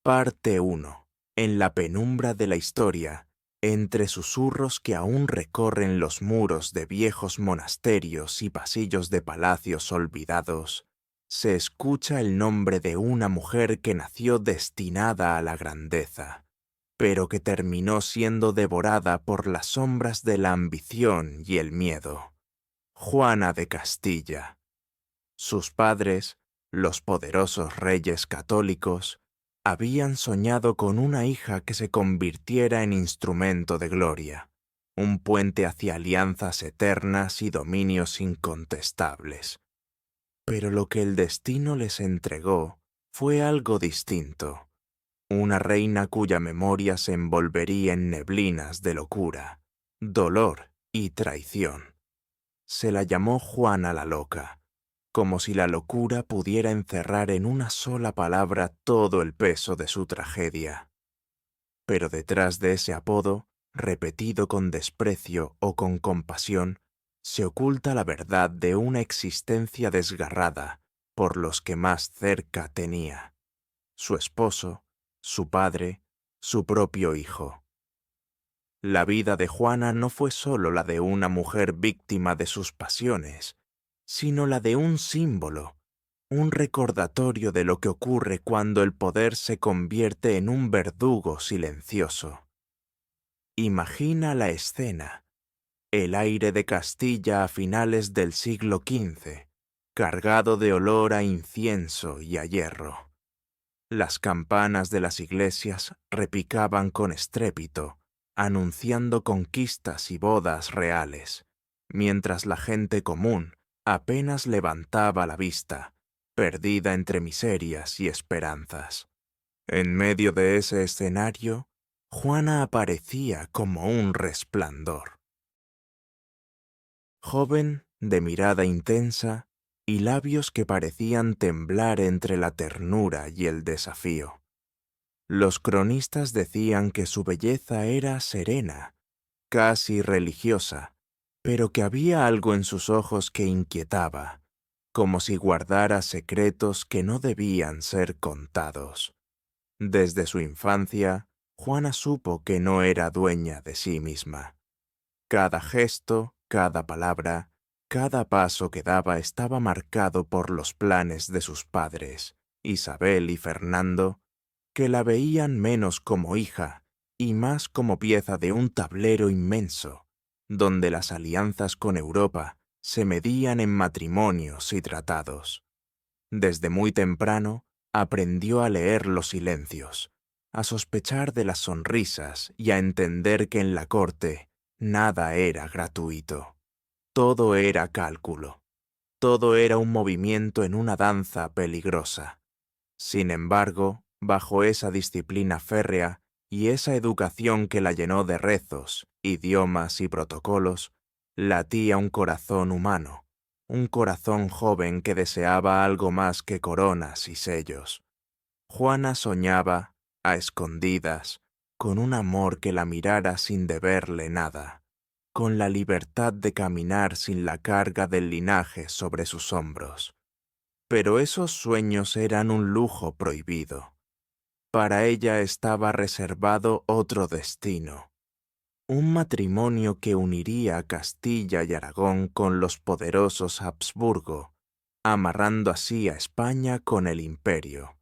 Parte 1. En la penumbra de la historia, entre susurros que aún recorren los muros de viejos monasterios y pasillos de palacios olvidados, se escucha el nombre de una mujer que nació destinada a la grandeza, pero que terminó siendo devorada por las sombras de la ambición y el miedo. Juana de Castilla. Sus padres, los poderosos reyes católicos, habían soñado con una hija que se convirtiera en instrumento de gloria, un puente hacia alianzas eternas y dominios incontestables. Pero lo que el destino les entregó fue algo distinto, una reina cuya memoria se envolvería en neblinas de locura, dolor y traición. Se la llamó Juana la Loca, como si la locura pudiera encerrar en una sola palabra todo el peso de su tragedia. Pero detrás de ese apodo, repetido con desprecio o con compasión, se oculta la verdad de una existencia desgarrada por los que más cerca tenía: su esposo, su padre, su propio hijo. La vida de Juana no fue sólo la de una mujer víctima de sus pasiones, sino la de un símbolo, un recordatorio de lo que ocurre cuando el poder se convierte en un verdugo silencioso. Imagina la escena: el aire de Castilla a finales del siglo XV, cargado de olor a incienso y a hierro. Las campanas de las iglesias repicaban con estrépito, anunciando conquistas y bodas reales, mientras la gente común apenas levantaba la vista, perdida entre miserias y esperanzas. En medio de ese escenario, Juana aparecía como un resplandor. Joven, de mirada intensa y labios que parecían temblar entre la ternura y el desafío. Los cronistas decían que su belleza era serena, casi religiosa, pero que había algo en sus ojos que inquietaba, como si guardara secretos que no debían ser contados. Desde su infancia, Juana supo que no era dueña de sí misma. Cada gesto, cada palabra, cada paso que daba estaba marcado por los planes de sus padres, Isabel y Fernando, que la veían menos como hija y más como pieza de un tablero inmenso, donde las alianzas con Europa se medían en matrimonios y tratados. Desde muy temprano aprendió a leer los silencios, a sospechar de las sonrisas y a entender que en la corte nada era gratuito. Todo era cálculo, todo era un movimiento en una danza peligrosa. Sin embargo, bajo esa disciplina férrea y esa educación que la llenó de rezos, idiomas y protocolos, latía un corazón humano, un corazón joven que deseaba algo más que coronas y sellos. Juana soñaba, a escondidas, con un amor que la mirara sin deberle nada, con la libertad de caminar sin la carga del linaje sobre sus hombros. Pero esos sueños eran un lujo prohibido. Para ella estaba reservado otro destino: un matrimonio que uniría a Castilla y Aragón con los poderosos Habsburgo, amarrando así a España con el imperio.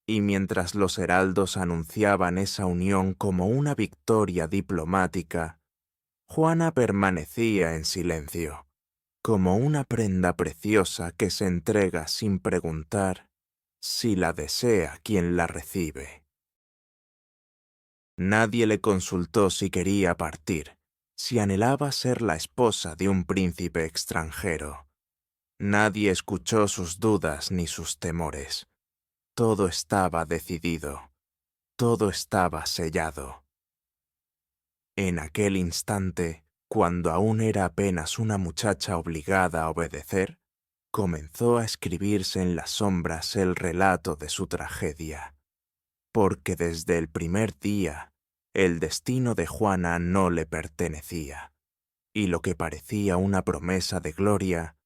Y mientras los heraldos anunciaban esa unión como una victoria diplomática, Juana permanecía en silencio, como una prenda preciosa que se entrega sin preguntar si la desea quien la recibe. Nadie le consultó si quería partir, si anhelaba ser la esposa de un príncipe extranjero. Nadie escuchó sus dudas ni sus temores. Todo estaba decidido, todo estaba sellado. En aquel instante, cuando aún era apenas una muchacha obligada a obedecer, comenzó a escribirse en las sombras el relato de su tragedia, porque desde el primer día el destino de Juana no le pertenecía, y lo que parecía una promesa de gloria,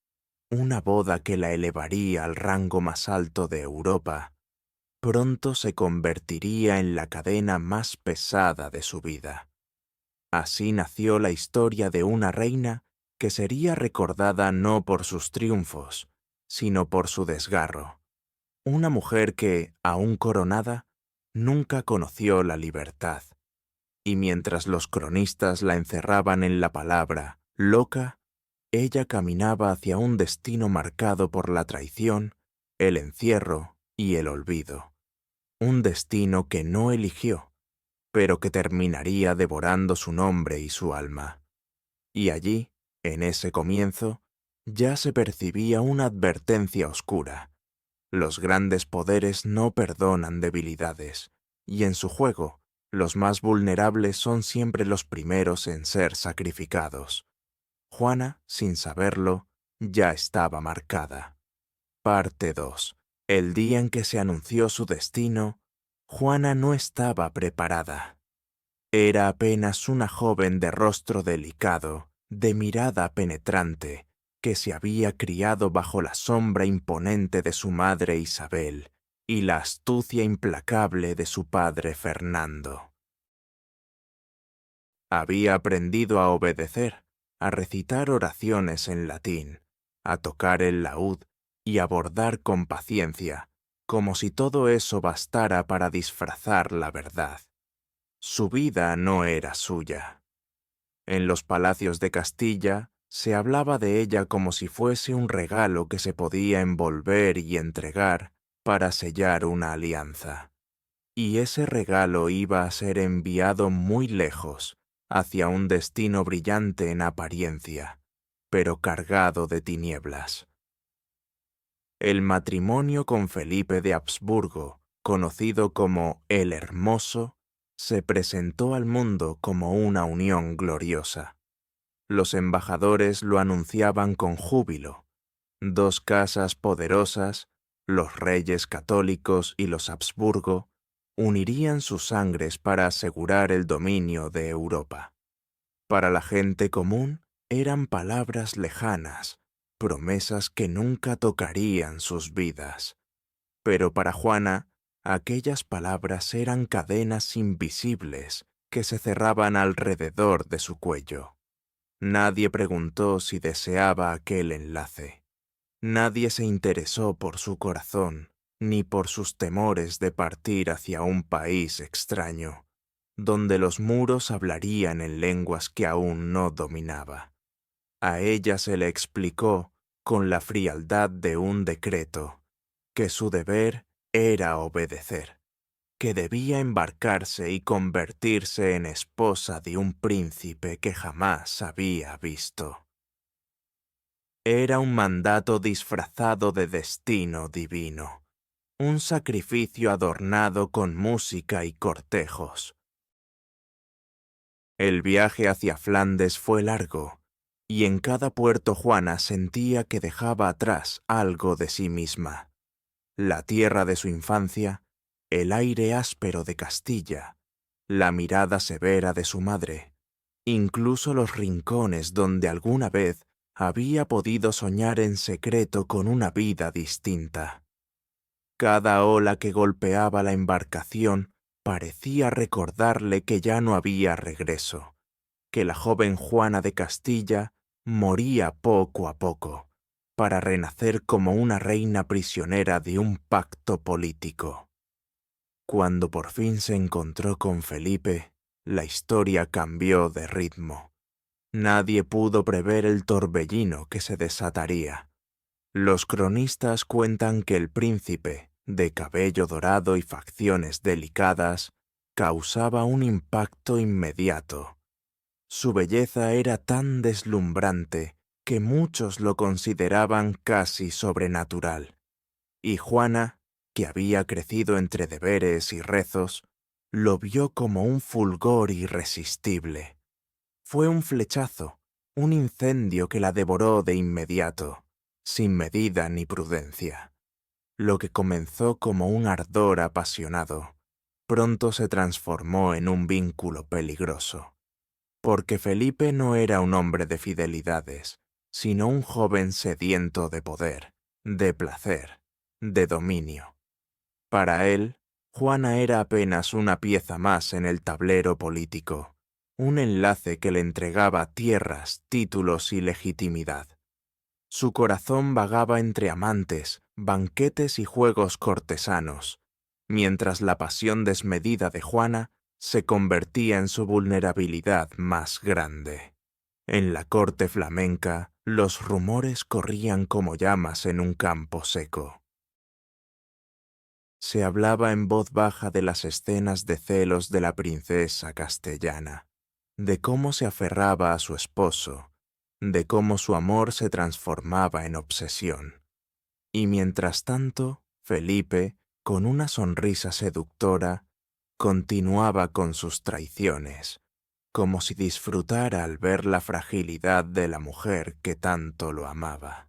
una boda que la elevaría al rango más alto de Europa, pronto se convertiría en la cadena más pesada de su vida. Así nació la historia de una reina que sería recordada no por sus triunfos, sino por su desgarro. Una mujer que, aún coronada, nunca conoció la libertad. Y mientras los cronistas la encerraban en la palabra loca, ella caminaba hacia un destino marcado por la traición, el encierro y el olvido. Un destino que no eligió, pero que terminaría devorando su nombre y su alma. Y allí, en ese comienzo, ya se percibía una advertencia oscura. Los grandes poderes no perdonan debilidades, y en su juego, los más vulnerables son siempre los primeros en ser sacrificados. Juana, sin saberlo, ya estaba marcada. Parte 2. El día en que se anunció su destino, Juana no estaba preparada. Era apenas una joven de rostro delicado, de mirada penetrante, que se había criado bajo la sombra imponente de su madre Isabel y la astucia implacable de su padre Fernando. Había aprendido a obedecer, a recitar oraciones en latín, a tocar el laúd y a bordar con paciencia, como si todo eso bastara para disfrazar la verdad. Su vida no era suya. En los palacios de Castilla se hablaba de ella como si fuese un regalo que se podía envolver y entregar para sellar una alianza. Y ese regalo iba a ser enviado muy lejos, hacia un destino brillante en apariencia, pero cargado de tinieblas. El matrimonio con Felipe de Habsburgo, conocido como el Hermoso, se presentó al mundo como una unión gloriosa. Los embajadores lo anunciaban con júbilo. Dos casas poderosas, los reyes católicos y los Habsburgo, unirían sus sangres para asegurar el dominio de Europa. Para la gente común eran palabras lejanas, promesas que nunca tocarían sus vidas. Pero para Juana, aquellas palabras eran cadenas invisibles que se cerraban alrededor de su cuello. Nadie preguntó si deseaba aquel enlace. Nadie se interesó por su corazón, ni por sus temores de partir hacia un país extraño, donde los muros hablarían en lenguas que aún no dominaba. A ella se le explicó, con la frialdad de un decreto, que su deber era obedecer, que debía embarcarse y convertirse en esposa de un príncipe que jamás había visto. Era un mandato disfrazado de destino divino, un sacrificio adornado con música y cortejos. El viaje hacia Flandes fue largo, y en cada puerto Juana sentía que dejaba atrás algo de sí misma. La tierra de su infancia, el aire áspero de Castilla, la mirada severa de su madre, incluso los rincones donde alguna vez había podido soñar en secreto con una vida distinta. Cada ola que golpeaba la embarcación parecía recordarle que ya no había regreso, que la joven Juana de Castilla moría poco a poco, para renacer como una reina prisionera de un pacto político. Cuando por fin se encontró con Felipe, la historia cambió de ritmo. Nadie pudo prever el torbellino que se desataría. Los cronistas cuentan que el príncipe, de cabello dorado y facciones delicadas, causaba un impacto inmediato. Su belleza era tan deslumbrante que muchos lo consideraban casi sobrenatural. Y Juana, que había crecido entre deberes y rezos, lo vio como un fulgor irresistible. Fue un flechazo, un incendio que la devoró de inmediato, sin medida ni prudencia. Lo que comenzó como un ardor apasionado, pronto se transformó en un vínculo peligroso. Porque Felipe no era un hombre de fidelidades, sino un joven sediento de poder, de placer, de dominio. Para él, Juana era apenas una pieza más en el tablero político, un enlace que le entregaba tierras, títulos y legitimidad. Su corazón vagaba entre amantes, banquetes y juegos cortesanos, mientras la pasión desmedida de Juana se convertía en su vulnerabilidad más grande. En la corte flamenca, los rumores corrían como llamas en un campo seco. Se hablaba en voz baja de las escenas de celos de la princesa castellana, de cómo se aferraba a su esposo, de cómo su amor se transformaba en obsesión. Y mientras tanto, Felipe, con una sonrisa seductora, continuaba con sus traiciones, como si disfrutara al ver la fragilidad de la mujer que tanto lo amaba.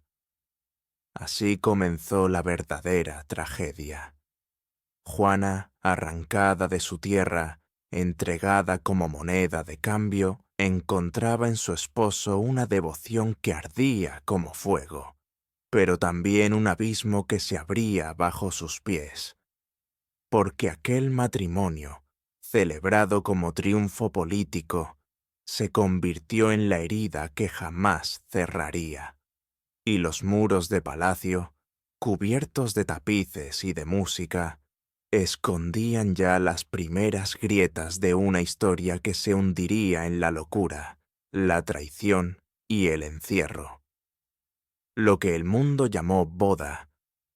Así comenzó la verdadera tragedia. Juana, arrancada de su tierra, entregada como moneda de cambio, encontraba en su esposo una devoción que ardía como fuego, pero también un abismo que se abría bajo sus pies, porque aquel matrimonio, celebrado como triunfo político, se convirtió en la herida que jamás cerraría, y los muros de palacio, cubiertos de tapices y de música, escondían ya las primeras grietas de una historia que se hundiría en la locura, la traición y el encierro. Lo que el mundo llamó boda,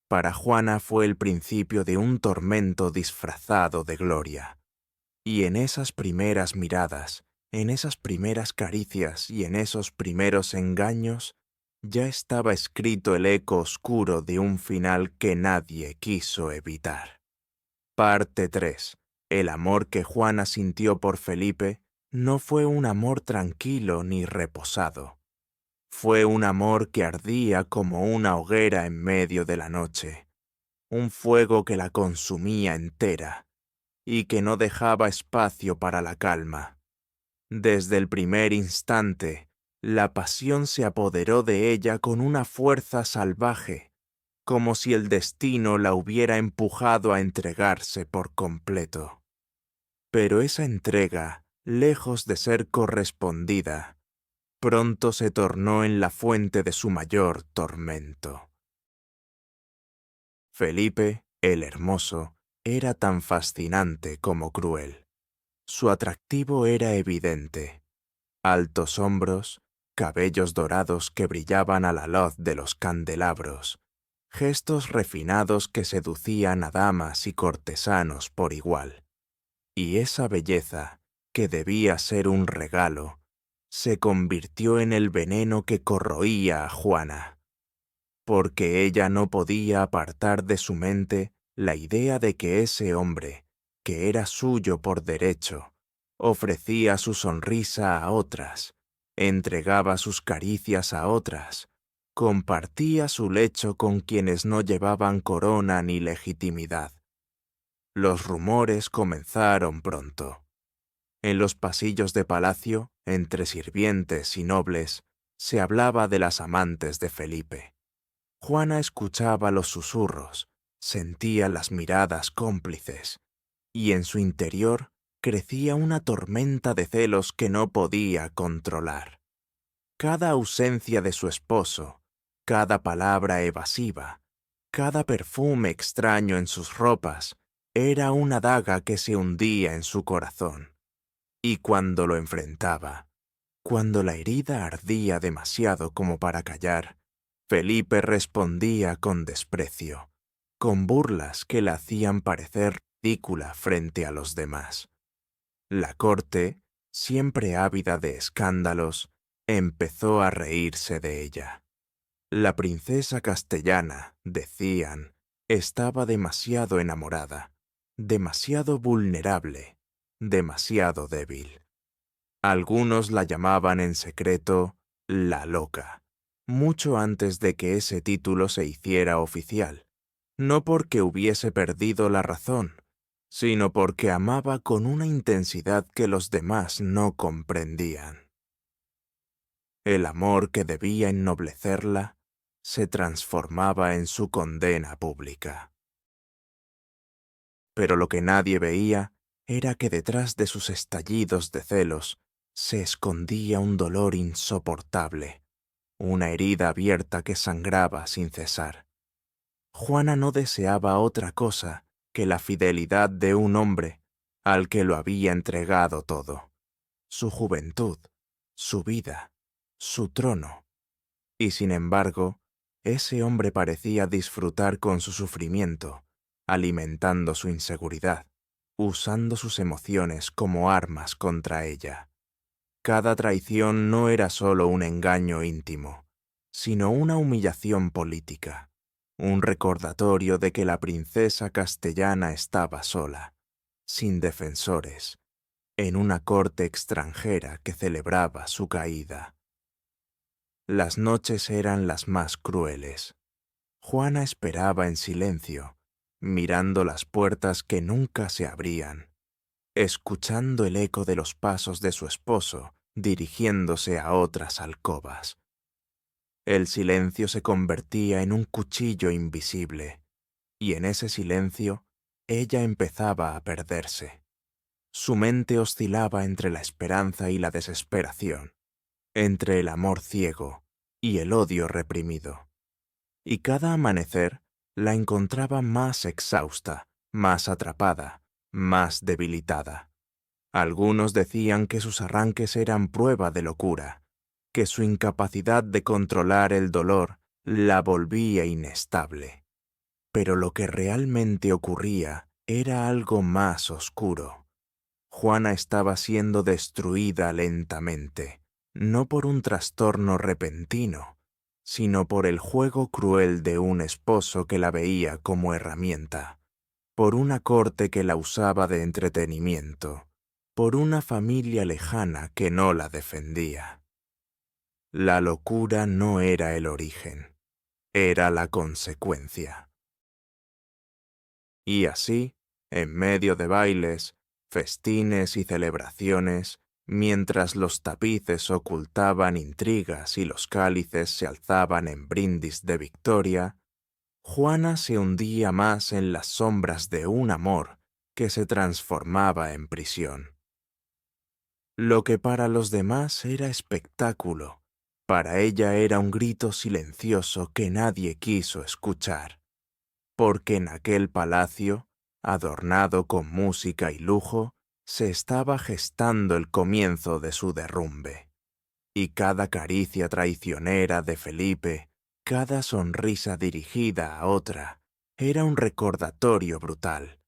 para Juana fue el principio de un tormento disfrazado de gloria. Y en esas primeras miradas, en esas primeras caricias y en esos primeros engaños, ya estaba escrito el eco oscuro de un final que nadie quiso evitar. Parte 3. El amor que Juana sintió por Felipe no fue un amor tranquilo ni reposado. Fue un amor que ardía como una hoguera en medio de la noche, un fuego que la consumía entera y que no dejaba espacio para la calma. Desde el primer instante, la pasión se apoderó de ella con una fuerza salvaje, como si el destino la hubiera empujado a entregarse por completo. Pero esa entrega, lejos de ser correspondida, pronto se tornó en la fuente de su mayor tormento. Felipe, el hermoso, era tan fascinante como cruel. Su atractivo era evidente. Altos hombros, cabellos dorados que brillaban a la luz de los candelabros, gestos refinados que seducían a damas y cortesanos por igual. Y esa belleza, que debía ser un regalo, se convirtió en el veneno que corroía a Juana, porque ella no podía apartar de su mente la idea de que ese hombre, que era suyo por derecho, ofrecía su sonrisa a otras, entregaba sus caricias a otras, compartía su lecho con quienes no llevaban corona ni legitimidad. Los rumores comenzaron pronto. En los pasillos de palacio, entre sirvientes y nobles, se hablaba de las amantes de Felipe. Juana escuchaba los susurros, sentía las miradas cómplices, y en su interior crecía una tormenta de celos que no podía controlar. Cada ausencia de su esposo, cada palabra evasiva, cada perfume extraño en sus ropas, era una daga que se hundía en su corazón. Y cuando lo enfrentaba, cuando la herida ardía demasiado como para callar, Felipe respondía con desprecio, con burlas que la hacían parecer ridícula frente a los demás. La corte, siempre ávida de escándalos, empezó a reírse de ella. La princesa castellana, decían, estaba demasiado enamorada, demasiado vulnerable, demasiado débil. Algunos la llamaban en secreto la loca, mucho antes de que ese título se hiciera oficial, no porque hubiese perdido la razón, sino porque amaba con una intensidad que los demás no comprendían. El amor que debía ennoblecerla se transformaba en su condena pública. pero lo que nadie veía era que detrás de sus estallidos de celos se escondía un dolor insoportable, una herida abierta que sangraba sin cesar. Juana no deseaba otra cosa que la fidelidad de un hombre al que lo había entregado todo, su juventud, su vida, su trono. Y sin embargo, ese hombre parecía disfrutar con su sufrimiento, alimentando su inseguridad, usando sus emociones como armas contra ella. Cada traición no era solo un engaño íntimo, sino una humillación política, un recordatorio de que la princesa castellana estaba sola, sin defensores, en una corte extranjera que celebraba su caída. Las noches eran las más crueles. Juana esperaba en silencio, mirando las puertas que nunca se abrían, escuchando el eco de los pasos de su esposo dirigiéndose a otras alcobas. El silencio se convertía en un cuchillo invisible, y en ese silencio ella empezaba a perderse. Su mente oscilaba entre la esperanza y la desesperación, entre el amor ciego y el odio reprimido. Y cada amanecer la encontraba más exhausta, más atrapada, más debilitada. Algunos decían que sus arranques eran prueba de locura, que su incapacidad de controlar el dolor la volvía inestable. Pero lo que realmente ocurría era algo más oscuro. Juana estaba siendo destruida lentamente, no por un trastorno repentino, sino por el juego cruel de un esposo que la veía como herramienta, por una corte que la usaba de entretenimiento, por una familia lejana que no la defendía. La locura no era el origen, era la consecuencia. Y así, en medio de bailes, festines y celebraciones, mientras los tapices ocultaban intrigas y los cálices se alzaban en brindis de victoria, Juana se hundía más en las sombras de un amor que se transformaba en prisión. Lo que para los demás era espectáculo, para ella era un grito silencioso que nadie quiso escuchar, porque en aquel palacio, adornado con música y lujo, se estaba gestando el comienzo de su derrumbe. Y cada caricia traicionera de Felipe, cada sonrisa dirigida a otra, era un recordatorio brutal.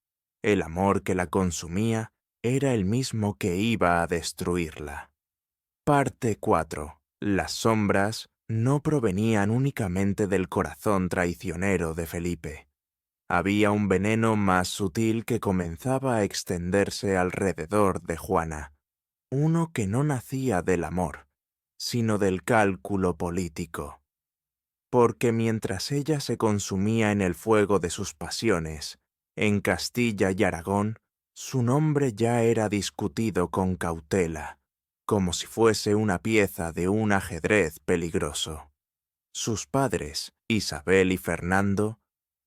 El amor que la consumía era el mismo que iba a destruirla. Parte 4. Las sombras no provenían únicamente del corazón traicionero de Felipe. Había un veneno más sutil que comenzaba a extenderse alrededor de Juana, uno que no nacía del amor, sino del cálculo político. Porque mientras ella se consumía en el fuego de sus pasiones, en Castilla y Aragón, su nombre ya era discutido con cautela, como si fuese una pieza de un ajedrez peligroso. Sus padres, Isabel y Fernando,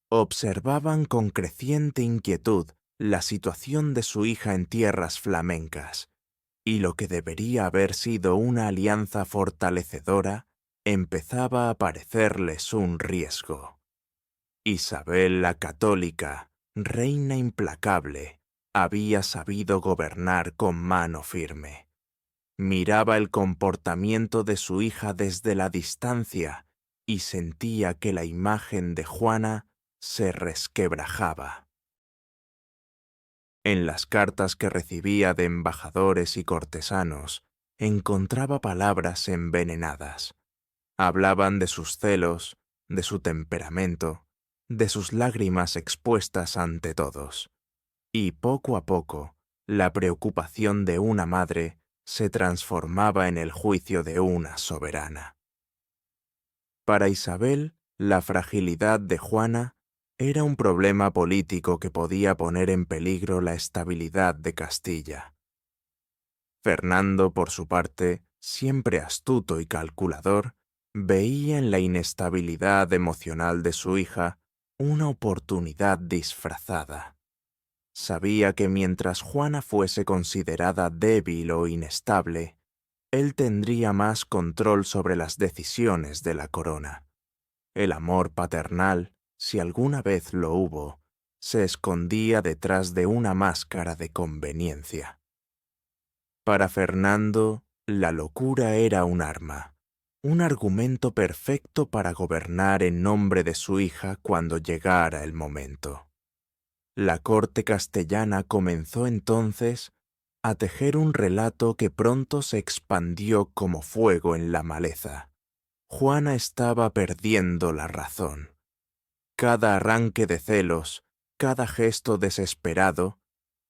observaban con creciente inquietud la situación de su hija en tierras flamencas, y lo que debería haber sido una alianza fortalecedora empezaba a parecerles un riesgo. Isabel la Católica, reina implacable, había sabido gobernar con mano firme. Miraba el comportamiento de su hija desde la distancia y sentía que la imagen de Juana se resquebrajaba. En las cartas que recibía de embajadores y cortesanos, encontraba palabras envenenadas. Hablaban de sus celos, de su temperamento, de sus lágrimas expuestas ante todos. Y poco a poco, la preocupación de una madre se transformaba en el juicio de una soberana. Para Isabel, la fragilidad de Juana era un problema político que podía poner en peligro la estabilidad de Castilla. Fernando, por su parte, siempre astuto y calculador, veía en la inestabilidad emocional de su hija una oportunidad disfrazada. Sabía que mientras Juana fuese considerada débil o inestable, él tendría más control sobre las decisiones de la corona. El amor paternal, si alguna vez lo hubo, se escondía detrás de una máscara de conveniencia. Para Fernando, la locura era un arma, un argumento perfecto para gobernar en nombre de su hija cuando llegara el momento. La corte castellana comenzó entonces a tejer un relato que pronto se expandió como fuego en la maleza. Juana estaba perdiendo la razón. Cada arranque de celos, cada gesto desesperado,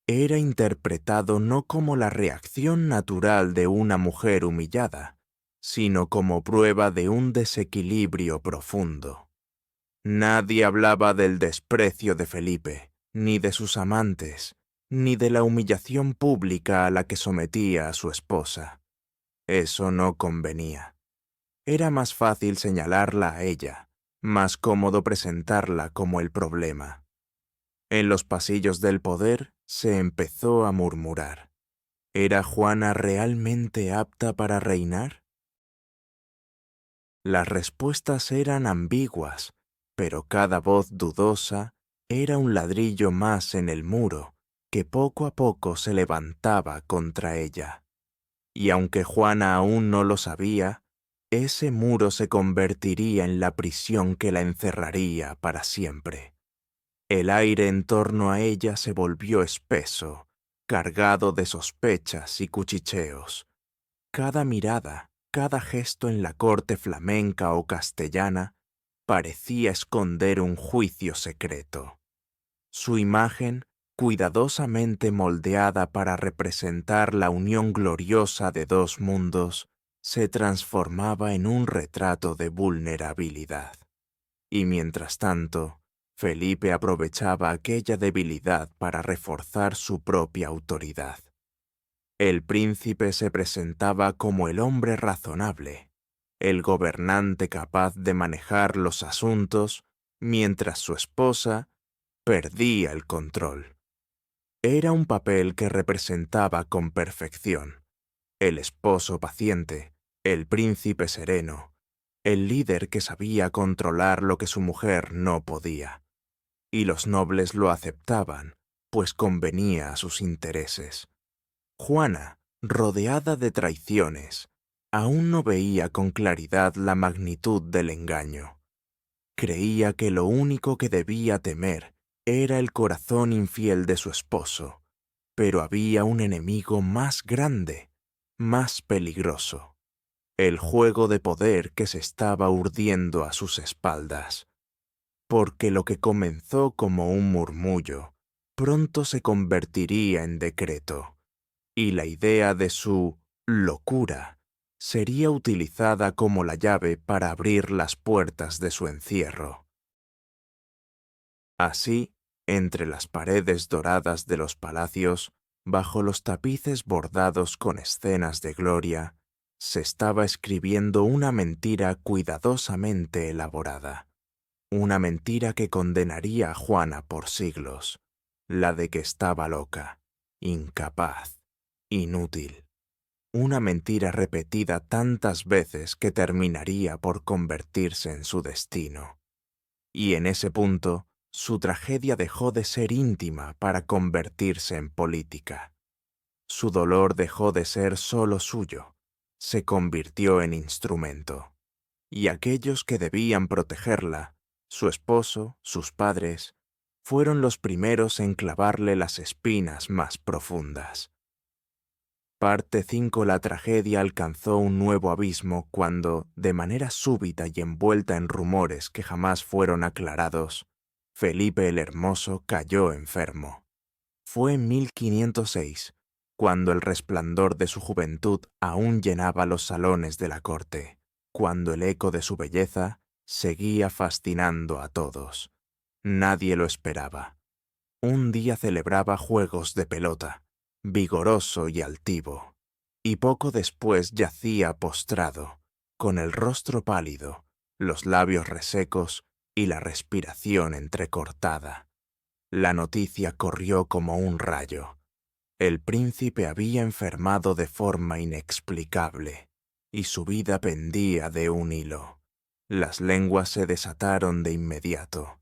era interpretado no como la reacción natural de una mujer humillada, sino como prueba de un desequilibrio profundo. Nadie hablaba del desprecio de Felipe, ni de sus amantes, ni de la humillación pública a la que sometía a su esposa. Eso no convenía. Era más fácil señalarla a ella, más cómodo presentarla como el problema. En los pasillos del poder se empezó a murmurar. ¿Era Juana realmente apta para reinar? Las respuestas eran ambiguas, pero cada voz dudosa era un ladrillo más en el muro que poco a poco se levantaba contra ella. Y aunque Juana aún no lo sabía, ese muro se convertiría en la prisión que la encerraría para siempre. El aire en torno a ella se volvió espeso, cargado de sospechas y cuchicheos. Cada mirada, cada gesto en la corte flamenca o castellana parecía esconder un juicio secreto. Su imagen, cuidadosamente moldeada para representar la unión gloriosa de dos mundos, se transformaba en un retrato de vulnerabilidad. Y mientras tanto, Felipe aprovechaba aquella debilidad para reforzar su propia autoridad. El príncipe se presentaba como el hombre razonable, el gobernante capaz de manejar los asuntos, mientras su esposa perdía el control. Era un papel que representaba con perfección el esposo paciente, el príncipe sereno, el líder que sabía controlar lo que su mujer no podía. Y los nobles lo aceptaban, pues convenía a sus intereses. Juana, rodeada de traiciones, aún no veía con claridad la magnitud del engaño. Creía que lo único que debía temer era el corazón infiel de su esposo, pero había un enemigo más grande, más peligroso, el juego de poder que se estaba urdiendo a sus espaldas. Porque lo que comenzó como un murmullo, pronto se convertiría en decreto, y la idea de su locura sería utilizada como la llave para abrir las puertas de su encierro. Así, entre las paredes doradas de los palacios, bajo los tapices bordados con escenas de gloria, se estaba escribiendo una mentira cuidadosamente elaborada. Una mentira que condenaría a Juana por siglos, la de que estaba loca, incapaz, inútil. Una mentira repetida tantas veces que terminaría por convertirse en su destino. Y en ese punto, su tragedia dejó de ser íntima para convertirse en política. Su dolor dejó de ser solo suyo, se convirtió en instrumento. Y aquellos que debían protegerla, su esposo, sus padres, fueron los primeros en clavarle las espinas más profundas. Parte 5. La tragedia alcanzó un nuevo abismo cuando, de manera súbita y envuelta en rumores que jamás fueron aclarados, Felipe el Hermoso cayó enfermo. Fue en 1506, cuando el resplandor de su juventud aún llenaba los salones de la corte, cuando el eco de su belleza seguía fascinando a todos. Nadie lo esperaba. Un día celebraba juegos de pelota, vigoroso y altivo, y poco después yacía postrado, con el rostro pálido, los labios resecos y la respiración entrecortada. La noticia corrió como un rayo. El príncipe había enfermado de forma inexplicable, y su vida pendía de un hilo. Las lenguas se desataron de inmediato.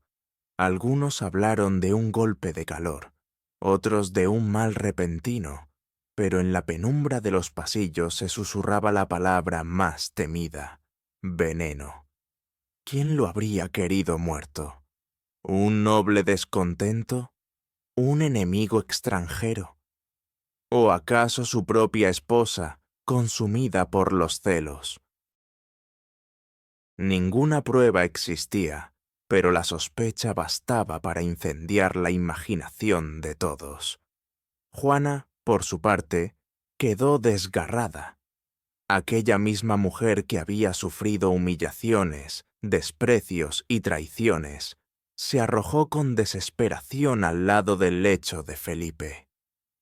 Algunos hablaron de un golpe de calor, otros de un mal repentino, pero en la penumbra de los pasillos se susurraba la palabra más temida: veneno. ¿Quién lo habría querido muerto? ¿Un noble descontento? ¿Un enemigo extranjero? ¿O acaso su propia esposa, consumida por los celos? Ninguna prueba existía, pero la sospecha bastaba para incendiar la imaginación de todos. Juana, por su parte, quedó desgarrada. Aquella misma mujer que había sufrido humillaciones, desprecios y traiciones, se arrojó con desesperación al lado del lecho de Felipe.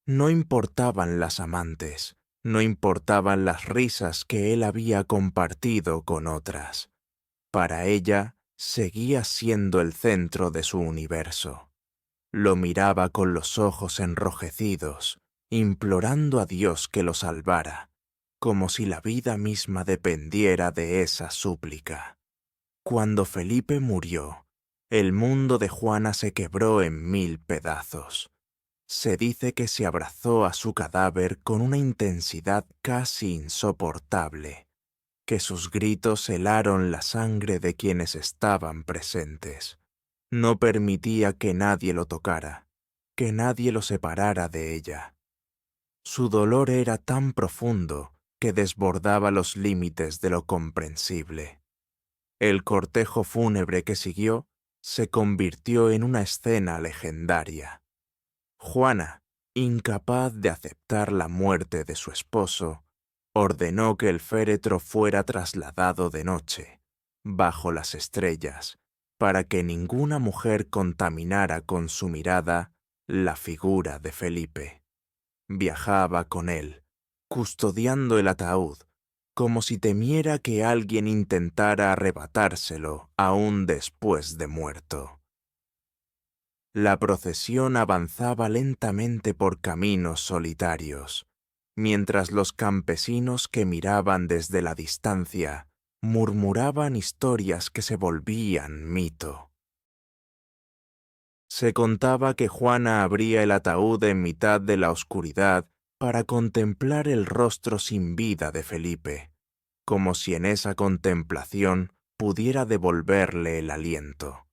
No importaban las amantes, no importaban las risas que él había compartido con otras. Para ella, seguía siendo el centro de su universo. Lo miraba con los ojos enrojecidos, implorando a Dios que lo salvara, como si la vida misma dependiera de esa súplica. Cuando Felipe murió, el mundo de Juana se quebró en 1000 pedazos. Se dice que se abrazó a su cadáver con una intensidad casi insoportable, que sus gritos helaron la sangre de quienes estaban presentes. No permitía que nadie lo tocara, que nadie lo separara de ella. Su dolor era tan profundo que desbordaba los límites de lo comprensible. El cortejo fúnebre que siguió se convirtió en una escena legendaria. Juana, incapaz de aceptar la muerte de su esposo, ordenó que el féretro fuera trasladado de noche, bajo las estrellas, para que ninguna mujer contaminara con su mirada la figura de Felipe. Viajaba con él, custodiando el ataúd, como si temiera que alguien intentara arrebatárselo aún después de muerto. La procesión avanzaba lentamente por caminos solitarios, mientras los campesinos que miraban desde la distancia murmuraban historias que se volvían mito. Se contaba que Juana abría el ataúd en mitad de la oscuridad para contemplar el rostro sin vida de Felipe, como si en esa contemplación pudiera devolverle el aliento.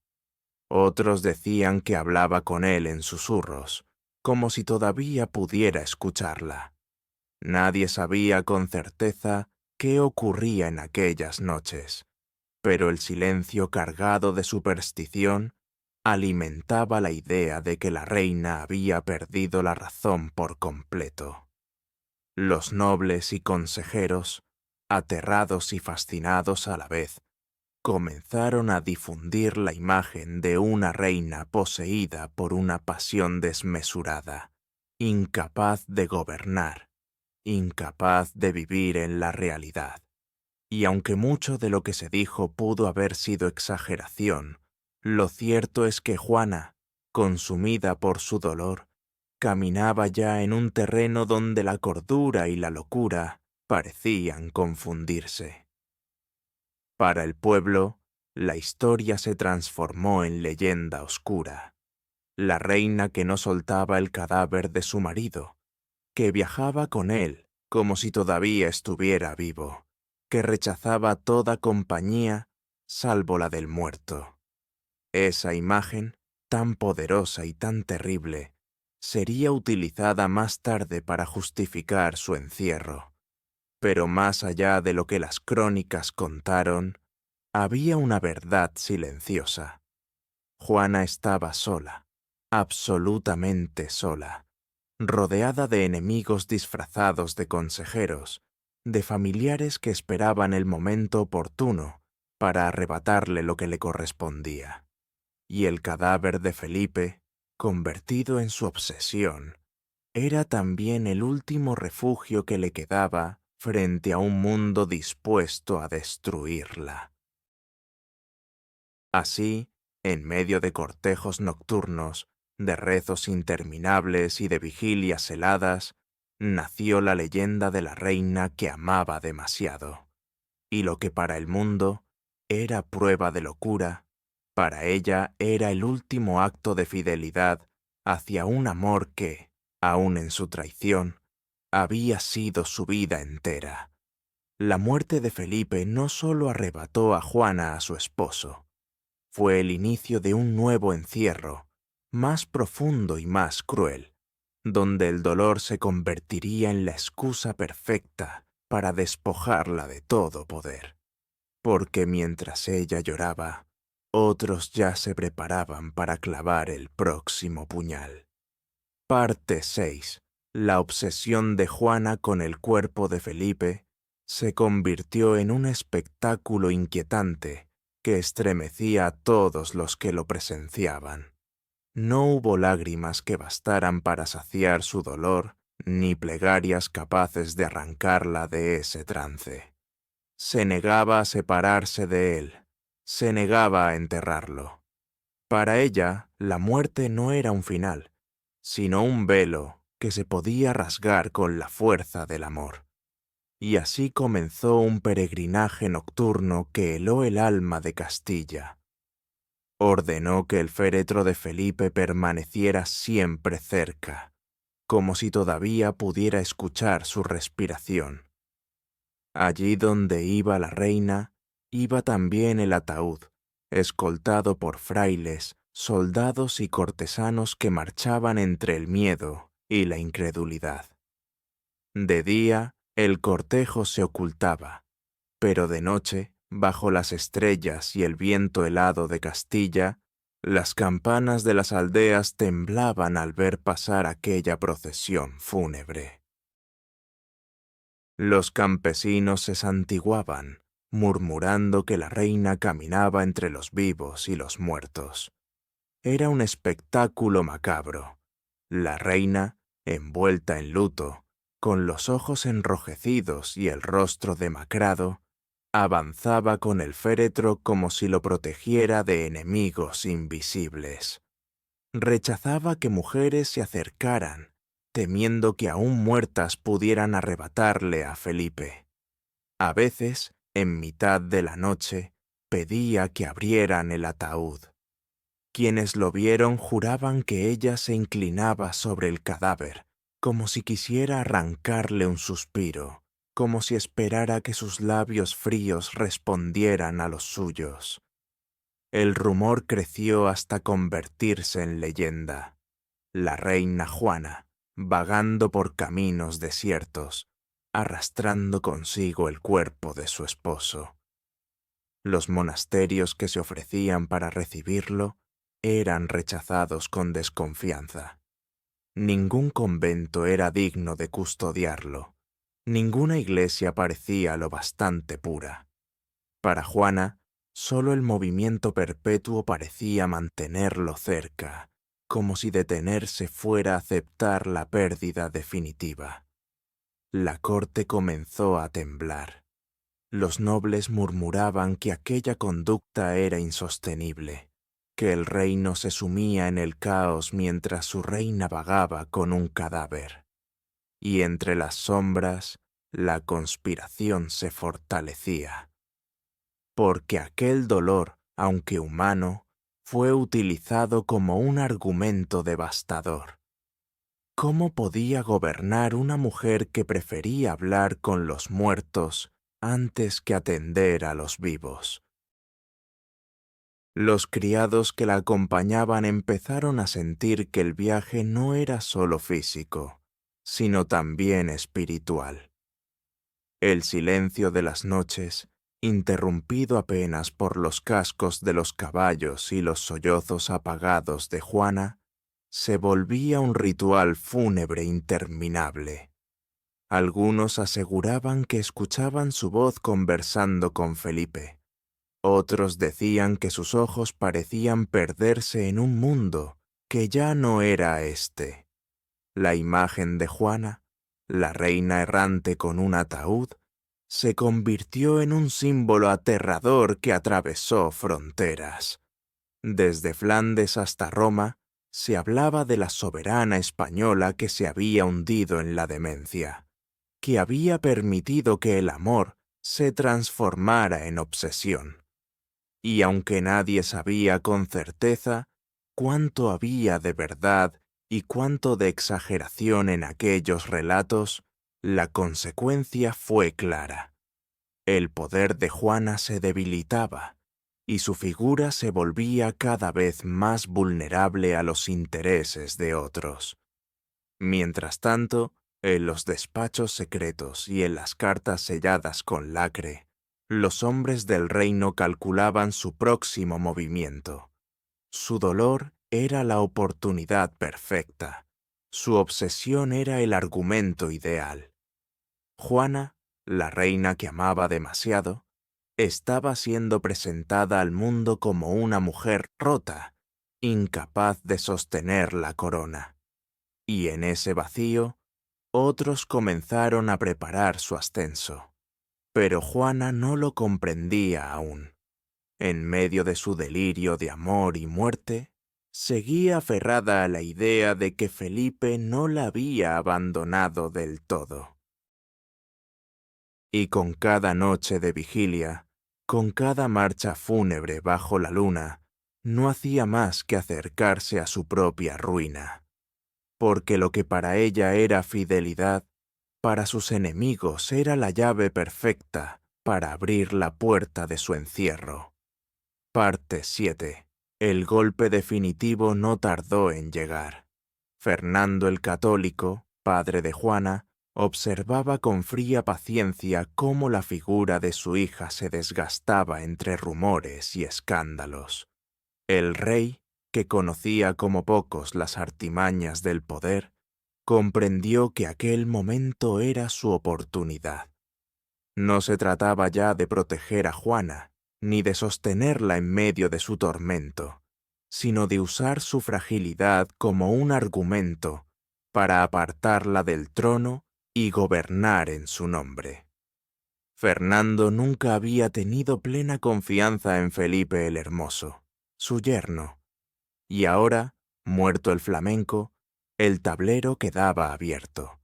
Otros decían que hablaba con él en susurros, como si todavía pudiera escucharla. Nadie sabía con certeza qué ocurría en aquellas noches, pero el silencio cargado de superstición alimentaba la idea de que la reina había perdido la razón por completo. Los nobles y consejeros, aterrados y fascinados a la vez, comenzaron a difundir la imagen de una reina poseída por una pasión desmesurada, incapaz de gobernar, incapaz de vivir en la realidad. Y aunque mucho de lo que se dijo pudo haber sido exageración, lo cierto es que Juana, consumida por su dolor, caminaba ya en un terreno donde la cordura y la locura parecían confundirse. Para el pueblo, la historia se transformó en leyenda oscura. La reina que no soltaba el cadáver de su marido, que viajaba con él como si todavía estuviera vivo, que rechazaba toda compañía salvo la del muerto. Esa imagen, tan poderosa y tan terrible, sería utilizada más tarde para justificar su encierro. Pero más allá de lo que las crónicas contaron, había una verdad silenciosa. Juana estaba sola, absolutamente sola, rodeada de enemigos disfrazados de consejeros, de familiares que esperaban el momento oportuno para arrebatarle lo que le correspondía. Y el cadáver de Felipe, convertido en su obsesión, era también el último refugio que le quedaba frente a un mundo dispuesto a destruirla. Así, en medio de cortejos nocturnos, de rezos interminables y de vigilias heladas, nació la leyenda de la reina que amaba demasiado. Y lo que para el mundo era prueba de locura, para ella era el último acto de fidelidad hacia un amor que, aun en su traición, había sido su vida entera. La muerte de Felipe no solo arrebató a Juana a su esposo, fue el inicio de un nuevo encierro, más profundo y más cruel, donde el dolor se convertiría en la excusa perfecta para despojarla de todo poder. Porque mientras ella lloraba, otros ya se preparaban para clavar el próximo puñal. Parte 6. La obsesión de Juana con el cuerpo de Felipe se convirtió en un espectáculo inquietante que estremecía a todos los que lo presenciaban. No hubo lágrimas que bastaran para saciar su dolor, ni plegarias capaces de arrancarla de ese trance. Se negaba a separarse de él, se negaba a enterrarlo. Para ella, la muerte no era un final, sino un velo que se podía rasgar con la fuerza del amor. Y así comenzó un peregrinaje nocturno que heló el alma de Castilla. Ordenó que el féretro de Felipe permaneciera siempre cerca, como si todavía pudiera escuchar su respiración. Allí donde iba la reina, iba también el ataúd, escoltado por frailes, soldados y cortesanos que marchaban entre el miedo y la incredulidad. De día, el cortejo se ocultaba, pero de noche, bajo las estrellas y el viento helado de Castilla, las campanas de las aldeas temblaban al ver pasar aquella procesión fúnebre. Los campesinos se santiguaban, murmurando que la reina caminaba entre los vivos y los muertos. Era un espectáculo macabro. La reina, envuelta en luto, con los ojos enrojecidos y el rostro demacrado, avanzaba con el féretro como si lo protegiera de enemigos invisibles. Rechazaba que mujeres se acercaran, temiendo que aún muertas pudieran arrebatarle a Felipe. A veces, en mitad de la noche, pedía que abrieran el ataúd. Quienes lo vieron juraban que ella se inclinaba sobre el cadáver, como si quisiera arrancarle un suspiro, como si esperara que sus labios fríos respondieran a los suyos. El rumor creció hasta convertirse en leyenda. La reina Juana, vagando por caminos desiertos, arrastrando consigo el cuerpo de su esposo. Los monasterios que se ofrecían para recibirlo eran rechazados con desconfianza. Ningún convento era digno de custodiarlo. Ninguna iglesia parecía lo bastante pura. Para Juana, solo el movimiento perpetuo parecía mantenerlo cerca, como si detenerse fuera a aceptar la pérdida definitiva. La corte comenzó a temblar. Los nobles murmuraban que aquella conducta era insostenible, que el reino se sumía en el caos mientras su reina vagaba con un cadáver. Y entre las sombras, la conspiración se fortalecía. Porque aquel dolor, aunque humano, fue utilizado como un argumento devastador. ¿Cómo podía gobernar una mujer que prefería hablar con los muertos antes que atender a los vivos? Los criados que la acompañaban empezaron a sentir que el viaje no era solo físico, sino también espiritual. El silencio de las noches, interrumpido apenas por los cascos de los caballos y los sollozos apagados de Juana, se volvía un ritual fúnebre interminable. Algunos aseguraban que escuchaban su voz conversando con Felipe. Otros decían que sus ojos parecían perderse en un mundo que ya no era este. La imagen de Juana, la reina errante con un ataúd, se convirtió en un símbolo aterrador que atravesó fronteras. Desde Flandes hasta Roma, se hablaba de la soberana española que se había hundido en la demencia, que había permitido que el amor se transformara en obsesión. Y aunque nadie sabía con certeza cuánto había de verdad y cuánto de exageración en aquellos relatos, la consecuencia fue clara. El poder de Juana se debilitaba y su figura se volvía cada vez más vulnerable a los intereses de otros. Mientras tanto, en los despachos secretos y en las cartas selladas con lacre, los hombres del reino calculaban su próximo movimiento. Su dolor era la oportunidad perfecta. Su obsesión era el argumento ideal. Juana, la reina que amaba demasiado, estaba siendo presentada al mundo como una mujer rota, incapaz de sostener la corona. Y en ese vacío, otros comenzaron a preparar su ascenso. Pero Juana no lo comprendía aún. En medio de su delirio de amor y muerte, seguía aferrada a la idea de que Felipe no la había abandonado del todo. Y con cada noche de vigilia, con cada marcha fúnebre bajo la luna, no hacía más que acercarse a su propia ruina. Porque lo que para ella era fidelidad, para sus enemigos era la llave perfecta para abrir la puerta de su encierro. Parte 7. El golpe definitivo no tardó en llegar. Fernando el Católico, padre de Juana, observaba con fría paciencia cómo la figura de su hija se desgastaba entre rumores y escándalos. El rey, que conocía como pocos las artimañas del poder, comprendió que aquel momento era su oportunidad. No se trataba ya de proteger a Juana, ni de sostenerla en medio de su tormento, sino de usar su fragilidad como un argumento para apartarla del trono y gobernar en su nombre. Fernando nunca había tenido plena confianza en Felipe el Hermoso, su yerno, y ahora, muerto el flamenco, el tablero quedaba abierto.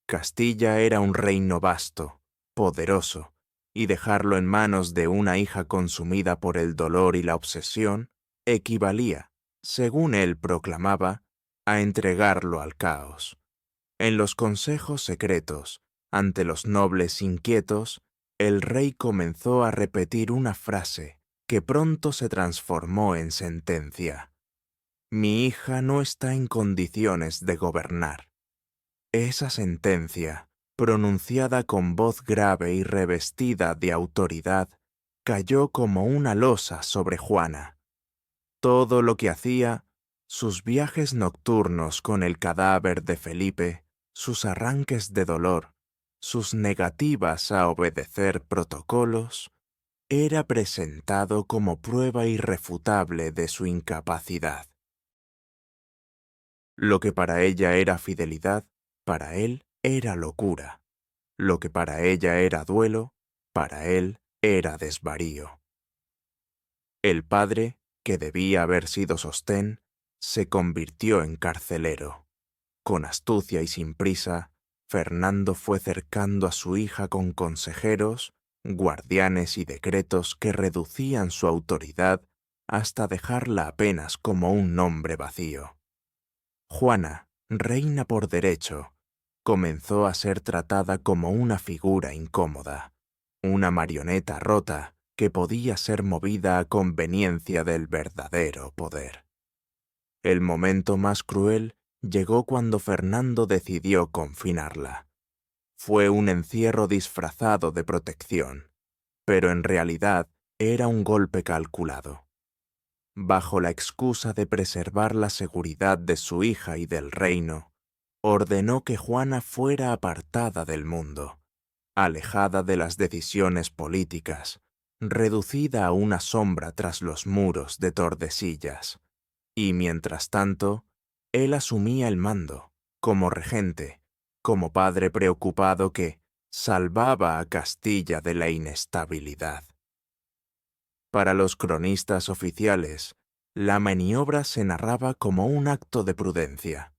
Castilla era un reino vasto, poderoso, y dejarlo en manos de una hija consumida por el dolor y la obsesión equivalía, según él proclamaba, a entregarlo al caos. En los consejos secretos, ante los nobles inquietos, el rey comenzó a repetir una frase que pronto se transformó en sentencia. Mi hija no está en condiciones de gobernar. Esa sentencia, pronunciada con voz grave y revestida de autoridad, cayó como una losa sobre Juana. Todo lo que hacía, sus viajes nocturnos con el cadáver de Felipe, sus arranques de dolor, sus negativas a obedecer protocolos, era presentado como prueba irrefutable de su incapacidad. Lo que para ella era fidelidad, para él era locura. Lo que para ella era duelo, para él era desvarío. El padre, que debía haber sido sostén, se convirtió en carcelero. Con astucia y sin prisa, Fernando fue cercando a su hija con consejeros, guardianes y decretos que reducían su autoridad hasta dejarla apenas como un nombre vacío. Juana, reina por derecho, comenzó a ser tratada como una figura incómoda, una marioneta rota que podía ser movida a conveniencia del verdadero poder. El momento más cruel llegó cuando Fernando decidió confinarla. Fue un encierro disfrazado de protección, pero en realidad era un golpe calculado. Bajo la excusa de preservar la seguridad de su hija y del reino, ordenó que Juana fuera apartada del mundo, alejada de las decisiones políticas, reducida a una sombra tras los muros de Tordesillas. Y mientras tanto, él asumía el mando, como regente, como padre preocupado que salvaba a Castilla de la inestabilidad. Para los cronistas oficiales, La maniobra se narraba como un acto de prudencia.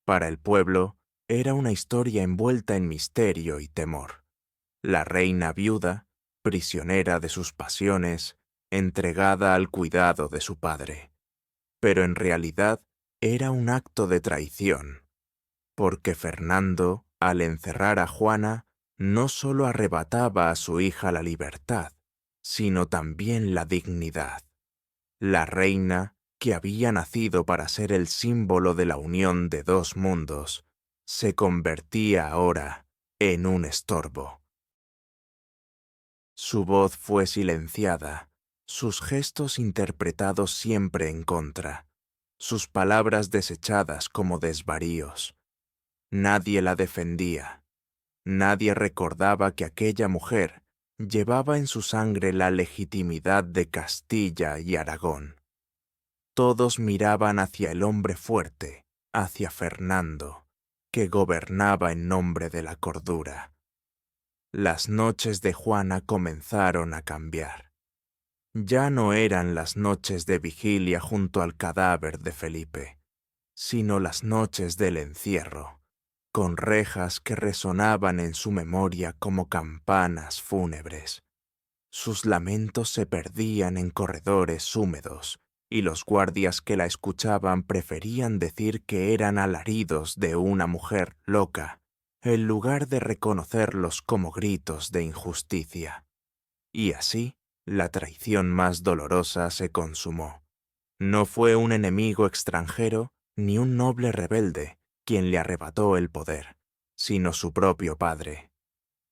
Para el pueblo, era una historia envuelta en misterio y temor. La reina viuda, prisionera de sus pasiones, entregada al cuidado de su padre. Pero en realidad era un acto de traición, porque Fernando, al encerrar a Juana, no solo arrebataba a su hija la libertad, sino también la dignidad. La reina, que había nacido para ser el símbolo de la unión de dos mundos, se convertía ahora en un estorbo. Su voz fue silenciada, sus gestos interpretados siempre en contra, sus palabras desechadas como desvaríos. Nadie la defendía. Nadie recordaba que aquella mujer llevaba en su sangre la legitimidad de Castilla y Aragón. Todos miraban hacia el hombre fuerte, hacia Fernando, que gobernaba en nombre de la cordura. Las noches de Juana comenzaron a cambiar. Ya no eran las noches de vigilia junto al cadáver de Felipe, sino las noches del encierro, con rejas que resonaban en su memoria como campanas fúnebres. Sus lamentos se perdían en corredores húmedos, y los guardias que la escuchaban preferían decir que eran alaridos de una mujer loca, en lugar de reconocerlos como gritos de injusticia. Y así, la traición más dolorosa se consumó. No fue un enemigo extranjero ni un noble rebelde quien le arrebató el poder, sino su propio padre.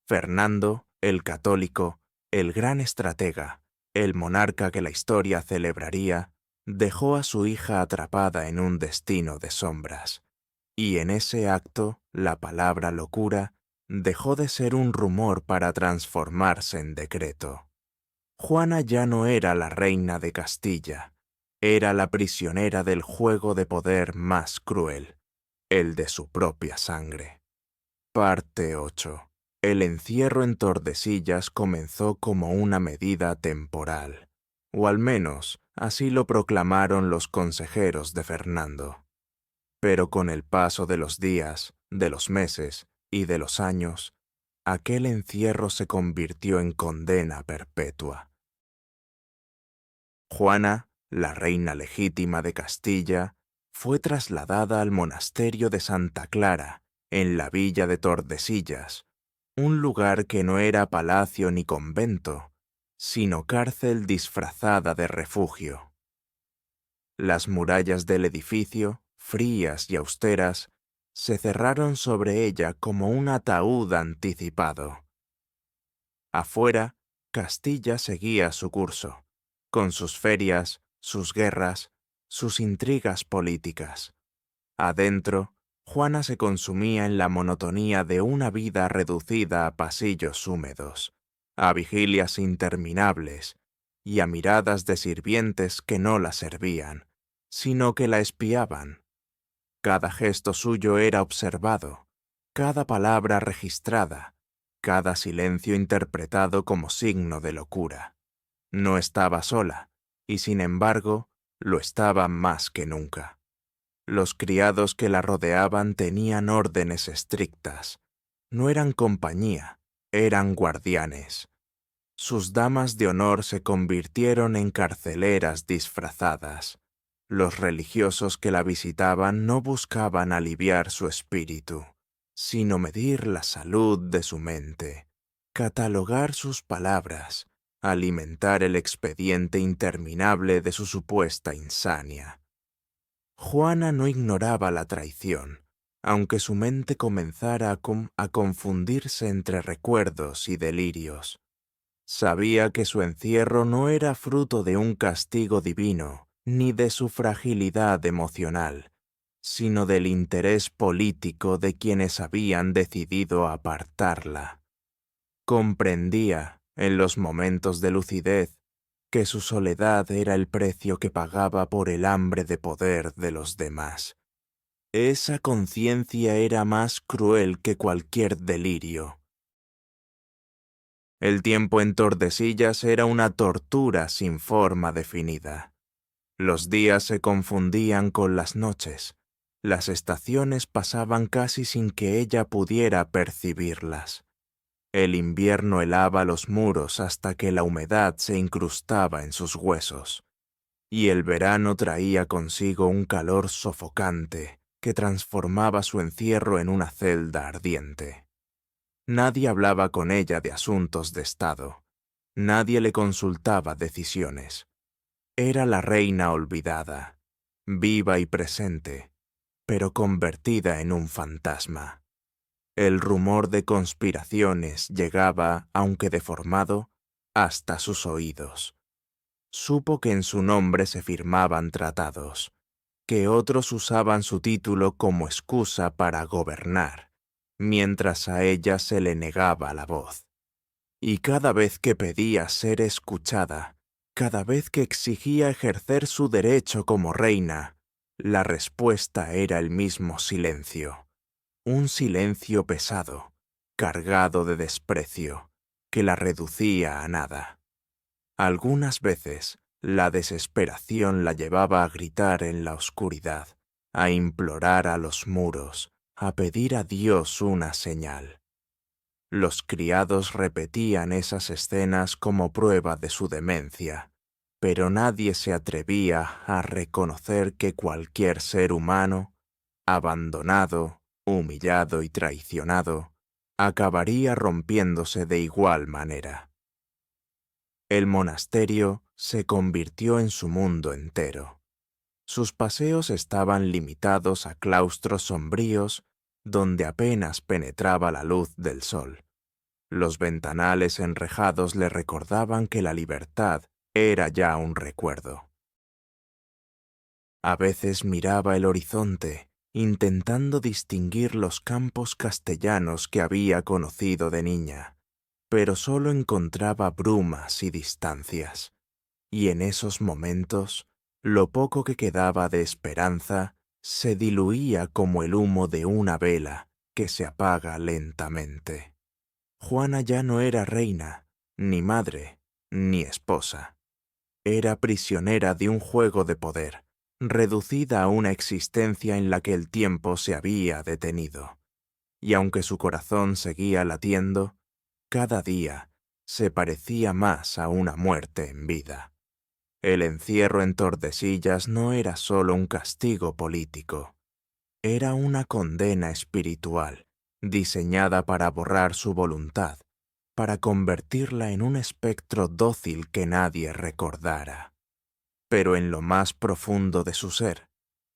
Fernando, el católico, el gran estratega, el monarca que la historia celebraría, dejó a su hija atrapada en un destino de sombras. Y en ese acto, la palabra locura dejó de ser un rumor para transformarse en decreto. Juana ya no era la reina de Castilla, era la prisionera del juego de poder más cruel, el de su propia sangre. Parte 8. El encierro en Tordesillas comenzó como una medida temporal, o al menos así lo proclamaron los consejeros de Fernando. Pero con el paso de los días, de los meses y de los años, aquel encierro se convirtió en condena perpetua. Juana, la reina legítima de Castilla, fue trasladada al monasterio de Santa Clara, en la villa de Tordesillas, un lugar que no era palacio ni convento, sino cárcel disfrazada de refugio. Las murallas del edificio, frías y austeras, se cerraron sobre ella como un ataúd anticipado. Afuera, Castilla seguía su curso, con sus ferias, sus guerras, sus intrigas políticas. Adentro, Juana se consumía en la monotonía de una vida reducida a pasillos húmedos, a vigilias interminables y a miradas de sirvientes que no la servían, sino que la espiaban. Cada gesto suyo era observado, cada palabra registrada, cada silencio interpretado como signo de locura. No estaba sola, y sin embargo, lo estaba más que nunca. Los criados que la rodeaban tenían órdenes estrictas. No eran compañía, eran guardianes. Sus damas de honor se convirtieron en carceleras disfrazadas. Los religiosos que la visitaban no buscaban aliviar su espíritu, sino medir la salud de su mente, catalogar sus palabras, alimentar el expediente interminable de su supuesta insania. Juana no ignoraba la traición, aunque su mente comenzara a confundirse entre recuerdos y delirios. Sabía que su encierro no era fruto de un castigo divino, ni de su fragilidad emocional, sino del interés político de quienes habían decidido apartarla. Comprendía, en los momentos de lucidez, que su soledad era el precio que pagaba por el hambre de poder de los demás. Esa conciencia era más cruel que cualquier delirio. El tiempo en Tordesillas era una tortura sin forma definida. Los días se confundían con las noches. Las estaciones pasaban casi sin que ella pudiera percibirlas. El invierno helaba los muros hasta que la humedad se incrustaba en sus huesos, y el verano traía consigo un calor sofocante que transformaba su encierro en una celda ardiente. Nadie hablaba con ella de asuntos de Estado. Nadie le consultaba decisiones. Era la reina olvidada, viva y presente, pero convertida en un fantasma. El rumor de conspiraciones llegaba, aunque deformado, hasta sus oídos. Supo que en su nombre se firmaban tratados, que otros usaban su título como excusa para gobernar, mientras a ella se le negaba la voz. Y cada vez que pedía ser escuchada, cada vez que exigía ejercer su derecho como reina, la respuesta era el mismo silencio. Un silencio pesado, cargado de desprecio, que la reducía a nada. Algunas veces, la desesperación la llevaba a gritar en la oscuridad, a implorar a los muros, a pedir a Dios una señal. Los criados repetían esas escenas como prueba de su demencia, pero nadie se atrevía a reconocer que cualquier ser humano, abandonado, humillado y traicionado, acabaría rompiéndose de igual manera. El monasterio se convirtió en su mundo entero. Sus paseos estaban limitados a claustros sombríos donde apenas penetraba la luz del sol. Los ventanales enrejados le recordaban que la libertad era ya un recuerdo. A veces miraba el horizonte, intentando distinguir los campos castellanos que había conocido de niña, pero solo encontraba brumas y distancias. Y en esos momentos, lo poco que quedaba de esperanza se diluía como el humo de una vela que se apaga lentamente. Juana ya no era reina, ni madre, ni esposa. Era prisionera de un juego de poder, reducida a una existencia en la que el tiempo se había detenido. Y aunque su corazón seguía latiendo, cada día se parecía más a una muerte en vida. El encierro en Tordesillas no era solo un castigo político, era una condena espiritual, diseñada para borrar su voluntad, para convertirla en un espectro dócil que nadie recordara. Pero en lo más profundo de su ser,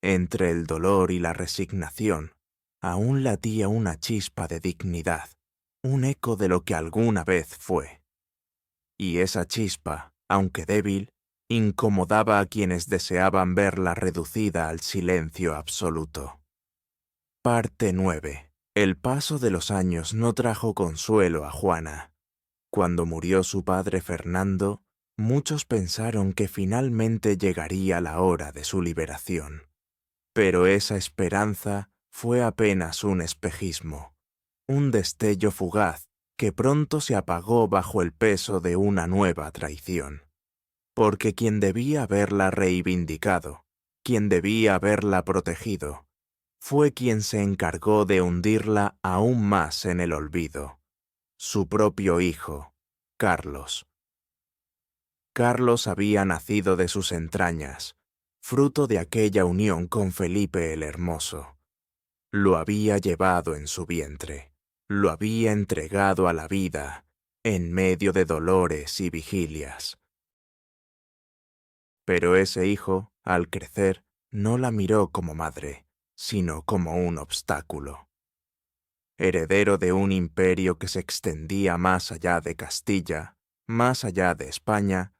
entre el dolor y la resignación, aún latía una chispa de dignidad, un eco de lo que alguna vez fue. Y esa chispa, aunque débil, incomodaba a quienes deseaban verla reducida al silencio absoluto. Parte 9. El paso de los años no trajo consuelo a Juana. Cuando murió su padre Fernando, muchos pensaron que finalmente llegaría la hora de su liberación. Pero esa esperanza fue apenas un espejismo, un destello fugaz que pronto se apagó bajo el peso de una nueva traición. Porque quien debía haberla reivindicado, quien debía haberla protegido, fue quien se encargó de hundirla aún más en el olvido. Su propio hijo, Carlos. Carlos había nacido de sus entrañas, fruto de aquella unión con Felipe el Hermoso. Lo había llevado en su vientre, lo había entregado a la vida, en medio de dolores y vigilias. Pero ese hijo, al crecer, no la miró como madre, sino como un obstáculo. Heredero de un imperio que se extendía más allá de Castilla, más allá de España,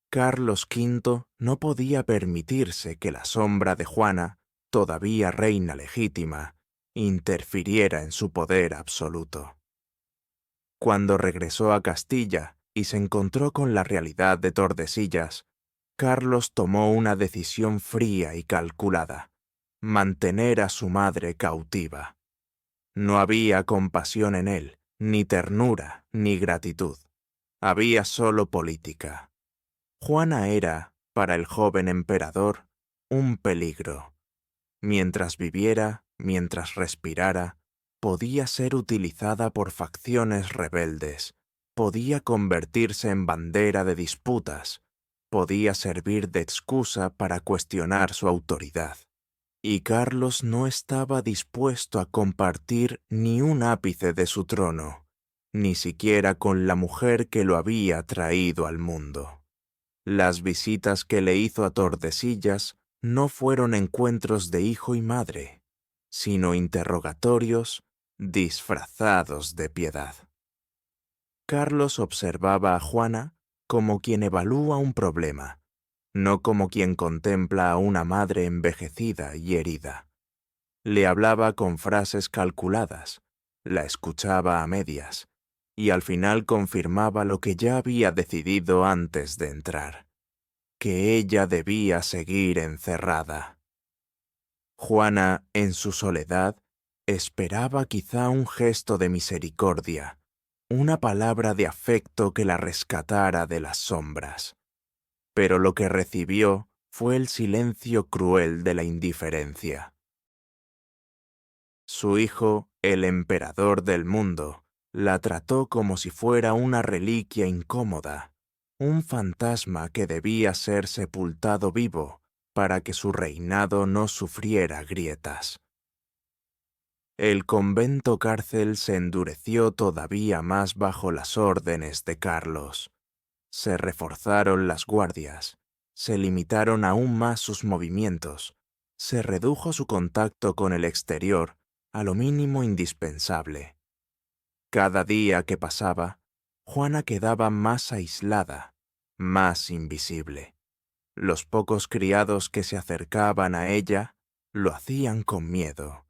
Carlos V no podía permitirse que la sombra de Juana, todavía reina legítima, interfiriera en su poder absoluto. Cuando regresó a Castilla y se encontró con la realidad de Tordesillas, Carlos tomó una decisión fría y calculada: mantener a su madre cautiva. No había compasión en él, ni ternura, ni gratitud. Había solo política. Juana era, para el joven emperador, un peligro. Mientras viviera, mientras respirara, podía ser utilizada por facciones rebeldes, podía convertirse en bandera de disputas, podía servir de excusa para cuestionar su autoridad. Y Carlos no estaba dispuesto a compartir ni un ápice de su trono, ni siquiera con la mujer que lo había traído al mundo. Las visitas que le hizo a Tordesillas no fueron encuentros de hijo y madre, sino interrogatorios disfrazados de piedad. Carlos observaba a Juana como quien evalúa un problema, no como quien contempla a una madre envejecida y herida. Le hablaba con frases calculadas, la escuchaba a medias, y al final confirmaba lo que ya había decidido antes de entrar, que ella debía seguir encerrada. Juana, en su soledad, esperaba quizá un gesto de misericordia, una palabra de afecto que la rescatara de las sombras. Pero lo que recibió fue el silencio cruel de la indiferencia. Su hijo, el emperador del mundo, la trató como si fuera una reliquia incómoda, un fantasma que debía ser sepultado vivo para que su reinado no sufriera grietas. El convento cárcel se endureció todavía más bajo las órdenes de Carlos. Se reforzaron las guardias, se limitaron aún más sus movimientos, se redujo su contacto con el exterior a lo mínimo indispensable. Cada día que pasaba, Juana quedaba más aislada, más invisible. Los pocos criados que se acercaban a ella lo hacían con miedo,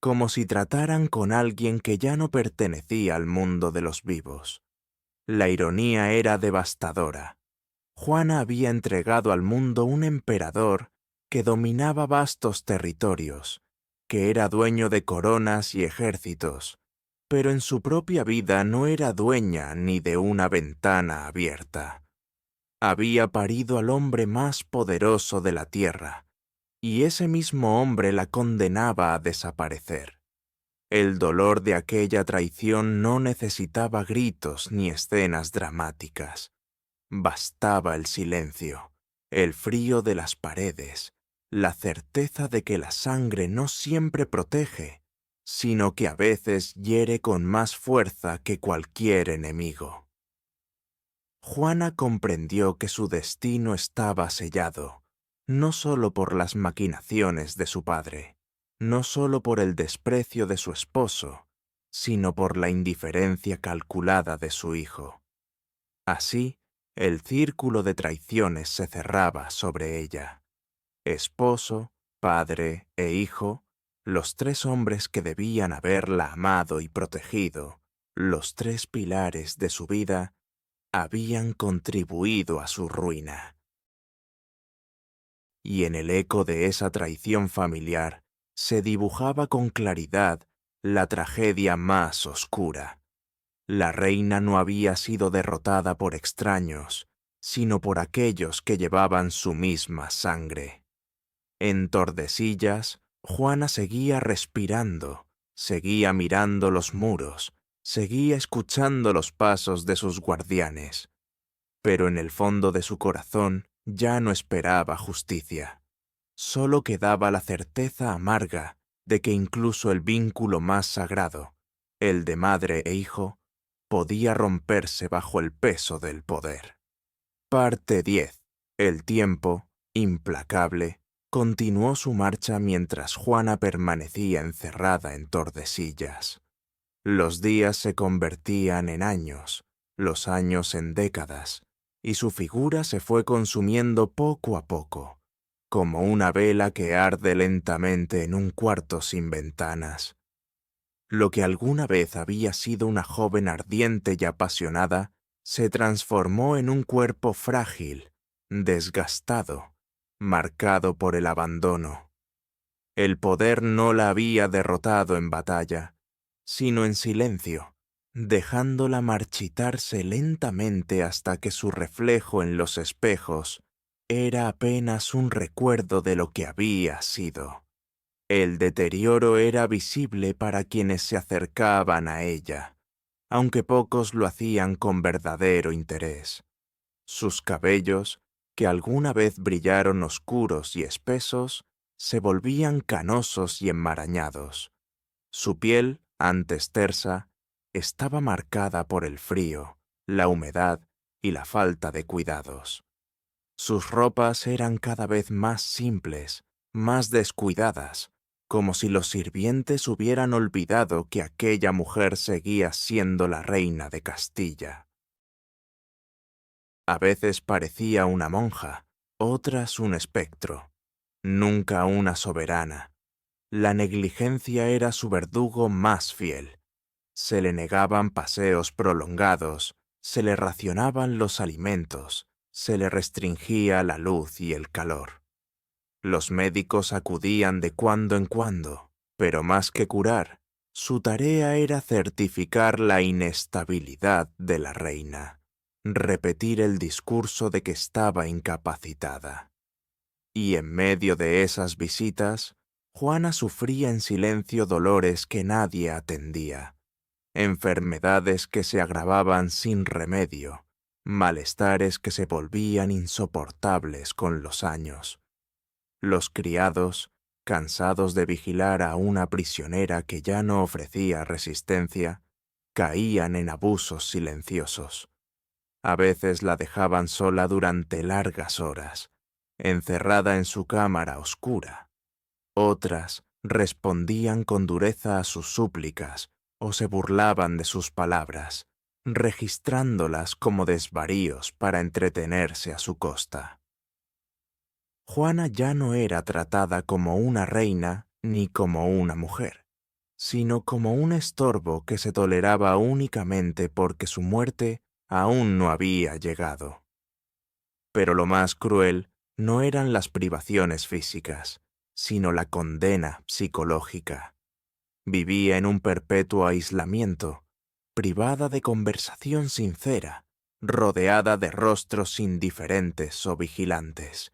como si trataran con alguien que ya no pertenecía al mundo de los vivos. La ironía era devastadora. Juana había entregado al mundo un emperador que dominaba vastos territorios, que era dueño de coronas y ejércitos, pero en su propia vida no era dueña ni de una ventana abierta. Había parido al hombre más poderoso de la tierra, y ese mismo hombre la condenaba a desaparecer. El dolor de aquella traición no necesitaba gritos ni escenas dramáticas. Bastaba el silencio, el frío de las paredes, la certeza de que la sangre no siempre protege, sino que a veces hiere con más fuerza que cualquier enemigo. Juana comprendió que su destino estaba sellado, no solo por las maquinaciones de su padre, no solo por el desprecio de su esposo, sino por la indiferencia calculada de su hijo. Así, el círculo de traiciones se cerraba sobre ella. Esposo, padre e hijo, los tres hombres que debían haberla amado y protegido, los tres pilares de su vida, habían contribuido a su ruina. Y en el eco de esa traición familiar se dibujaba con claridad la tragedia más oscura. La reina no había sido derrotada por extraños, sino por aquellos que llevaban su misma sangre. En Tordesillas, Juana seguía respirando, seguía mirando los muros, seguía escuchando los pasos de sus guardianes, pero en el fondo de su corazón ya no esperaba justicia. Solo quedaba la certeza amarga de que incluso el vínculo más sagrado, el de madre e hijo, podía romperse bajo el peso del poder. Parte 10. El tiempo, implacable, continuó su marcha mientras Juana permanecía encerrada en Tordesillas. Los días se convertían en años, los años en décadas, y su figura se fue consumiendo poco a poco, como una vela que arde lentamente en un cuarto sin ventanas. Lo que alguna vez había sido una joven ardiente y apasionada, se transformó en un cuerpo frágil, desgastado, marcado por el abandono. El poder no la había derrotado en batalla, sino en silencio, dejándola marchitarse lentamente hasta que su reflejo en los espejos era apenas un recuerdo de lo que había sido. El deterioro era visible para quienes se acercaban a ella, aunque pocos lo hacían con verdadero interés. Sus cabellos, que alguna vez brillaron oscuros y espesos, se volvían canosos y enmarañados. Su piel, antes tersa, estaba marcada por el frío, la humedad y la falta de cuidados. Sus ropas eran cada vez más simples, más descuidadas, como si los sirvientes hubieran olvidado que aquella mujer seguía siendo la reina de Castilla. A veces parecía una monja, otras un espectro, nunca una soberana. La negligencia era su verdugo más fiel. Se le negaban paseos prolongados, se le racionaban los alimentos, se le restringía la luz y el calor. Los médicos acudían de cuando en cuando, pero más que curar, su tarea era certificar la inestabilidad de la reina, repetir el discurso de que estaba incapacitada. Y en medio de esas visitas, Juana sufría en silencio dolores que nadie atendía, enfermedades que se agravaban sin remedio, malestares que se volvían insoportables con los años. Los criados, cansados de vigilar a una prisionera que ya no ofrecía resistencia, caían en abusos silenciosos. A veces la dejaban sola durante largas horas, encerrada en su cámara oscura. Otras respondían con dureza a sus súplicas o se burlaban de sus palabras, registrándolas como desvaríos para entretenerse a su costa. Juana ya no era tratada como una reina ni como una mujer, sino como un estorbo que se toleraba únicamente porque su muerte aún no había llegado. Pero lo más cruel no eran las privaciones físicas, sino la condena psicológica. Vivía en un perpetuo aislamiento, privada de conversación sincera, rodeada de rostros indiferentes o vigilantes.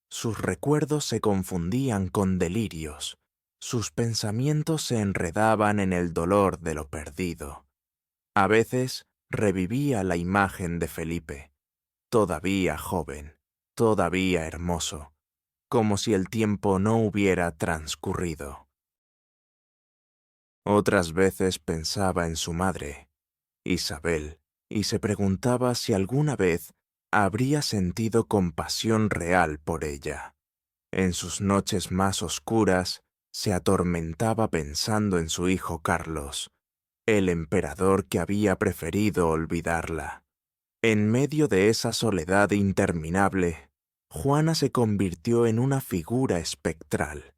Sus recuerdos se confundían con delirios, sus pensamientos se enredaban en el dolor de lo perdido. A veces revivía la imagen de Felipe, todavía joven, todavía hermoso, como si el tiempo no hubiera transcurrido. Otras veces pensaba en su madre, Isabel, y se preguntaba si alguna vez habría sentido compasión real por ella. En sus noches más oscuras se atormentaba pensando en su hijo Carlos, el emperador que había preferido olvidarla. En medio de esa soledad interminable, Juana se convirtió en una figura espectral.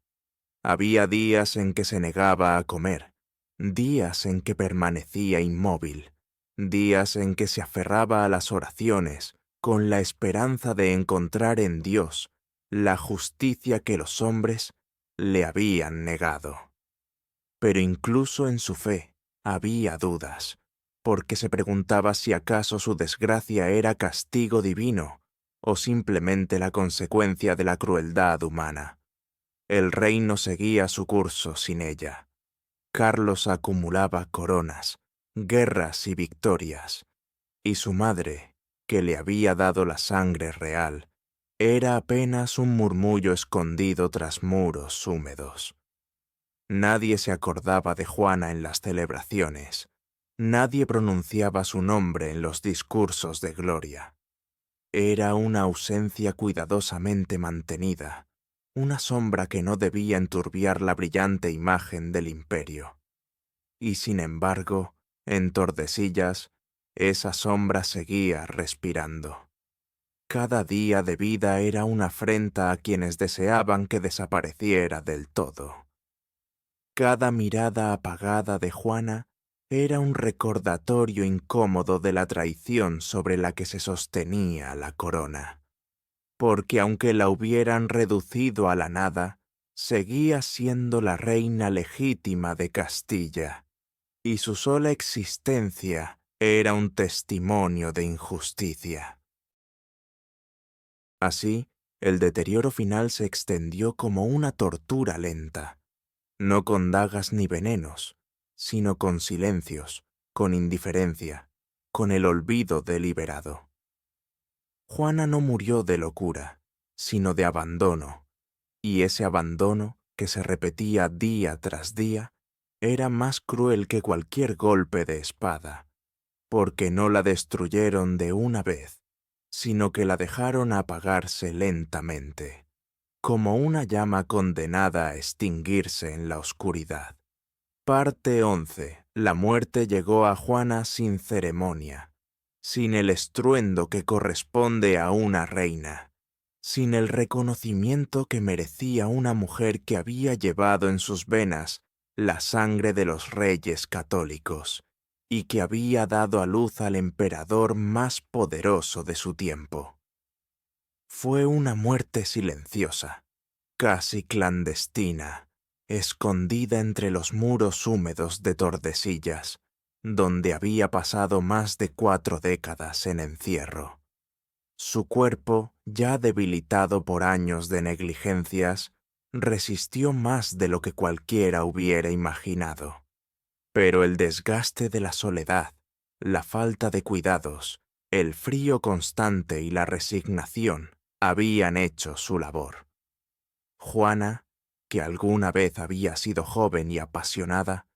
Había días en que se negaba a comer, días en que permanecía inmóvil, días en que se aferraba a las oraciones con la esperanza de encontrar en Dios la justicia que los hombres le habían negado. Pero incluso en su fe había dudas, porque se preguntaba si acaso su desgracia era castigo divino o simplemente la consecuencia de la crueldad humana. El reino seguía su curso sin ella. Carlos acumulaba coronas, guerras y victorias, y su madre, que le había dado la sangre real, era apenas un murmullo escondido tras muros húmedos. Nadie se acordaba de Juana en las celebraciones, nadie pronunciaba su nombre en los discursos de gloria. Era una ausencia cuidadosamente mantenida, una sombra que no debía enturbiar la brillante imagen del imperio. Y sin embargo, en Tordesillas, esa sombra seguía respirando. Cada día de vida era una afrenta a quienes deseaban que desapareciera del todo. Cada mirada apagada de Juana era un recordatorio incómodo de la traición sobre la que se sostenía la corona. Porque aunque la hubieran reducido a la nada, seguía siendo la reina legítima de Castilla, y su sola existencia era un testimonio de injusticia. Así, El deterioro final se extendió como una tortura lenta, no con dagas ni venenos, sino con silencios, con indiferencia, con el olvido deliberado. Juana no murió de locura, sino de abandono, y ese abandono, que se repetía día tras día, era más cruel que cualquier golpe de espada, porque no la destruyeron de una vez, sino que la dejaron apagarse lentamente, como una llama condenada a extinguirse en la oscuridad. Parte 11. La muerte llegó a Juana sin ceremonia, sin el estruendo que corresponde a una reina, sin el reconocimiento que merecía una mujer que había llevado en sus venas la sangre de los reyes católicos y que había dado a luz al emperador más poderoso de su tiempo. Fue una muerte silenciosa, casi clandestina, escondida entre los muros húmedos de Tordesillas, donde había pasado más de 4 décadas en encierro. Su cuerpo, ya debilitado por años de negligencias, resistió más de lo que cualquiera hubiera imaginado. Pero el desgaste de la soledad, la falta de cuidados, el frío constante y la resignación habían hecho su labor. Juana, que alguna vez había sido joven y apasionada,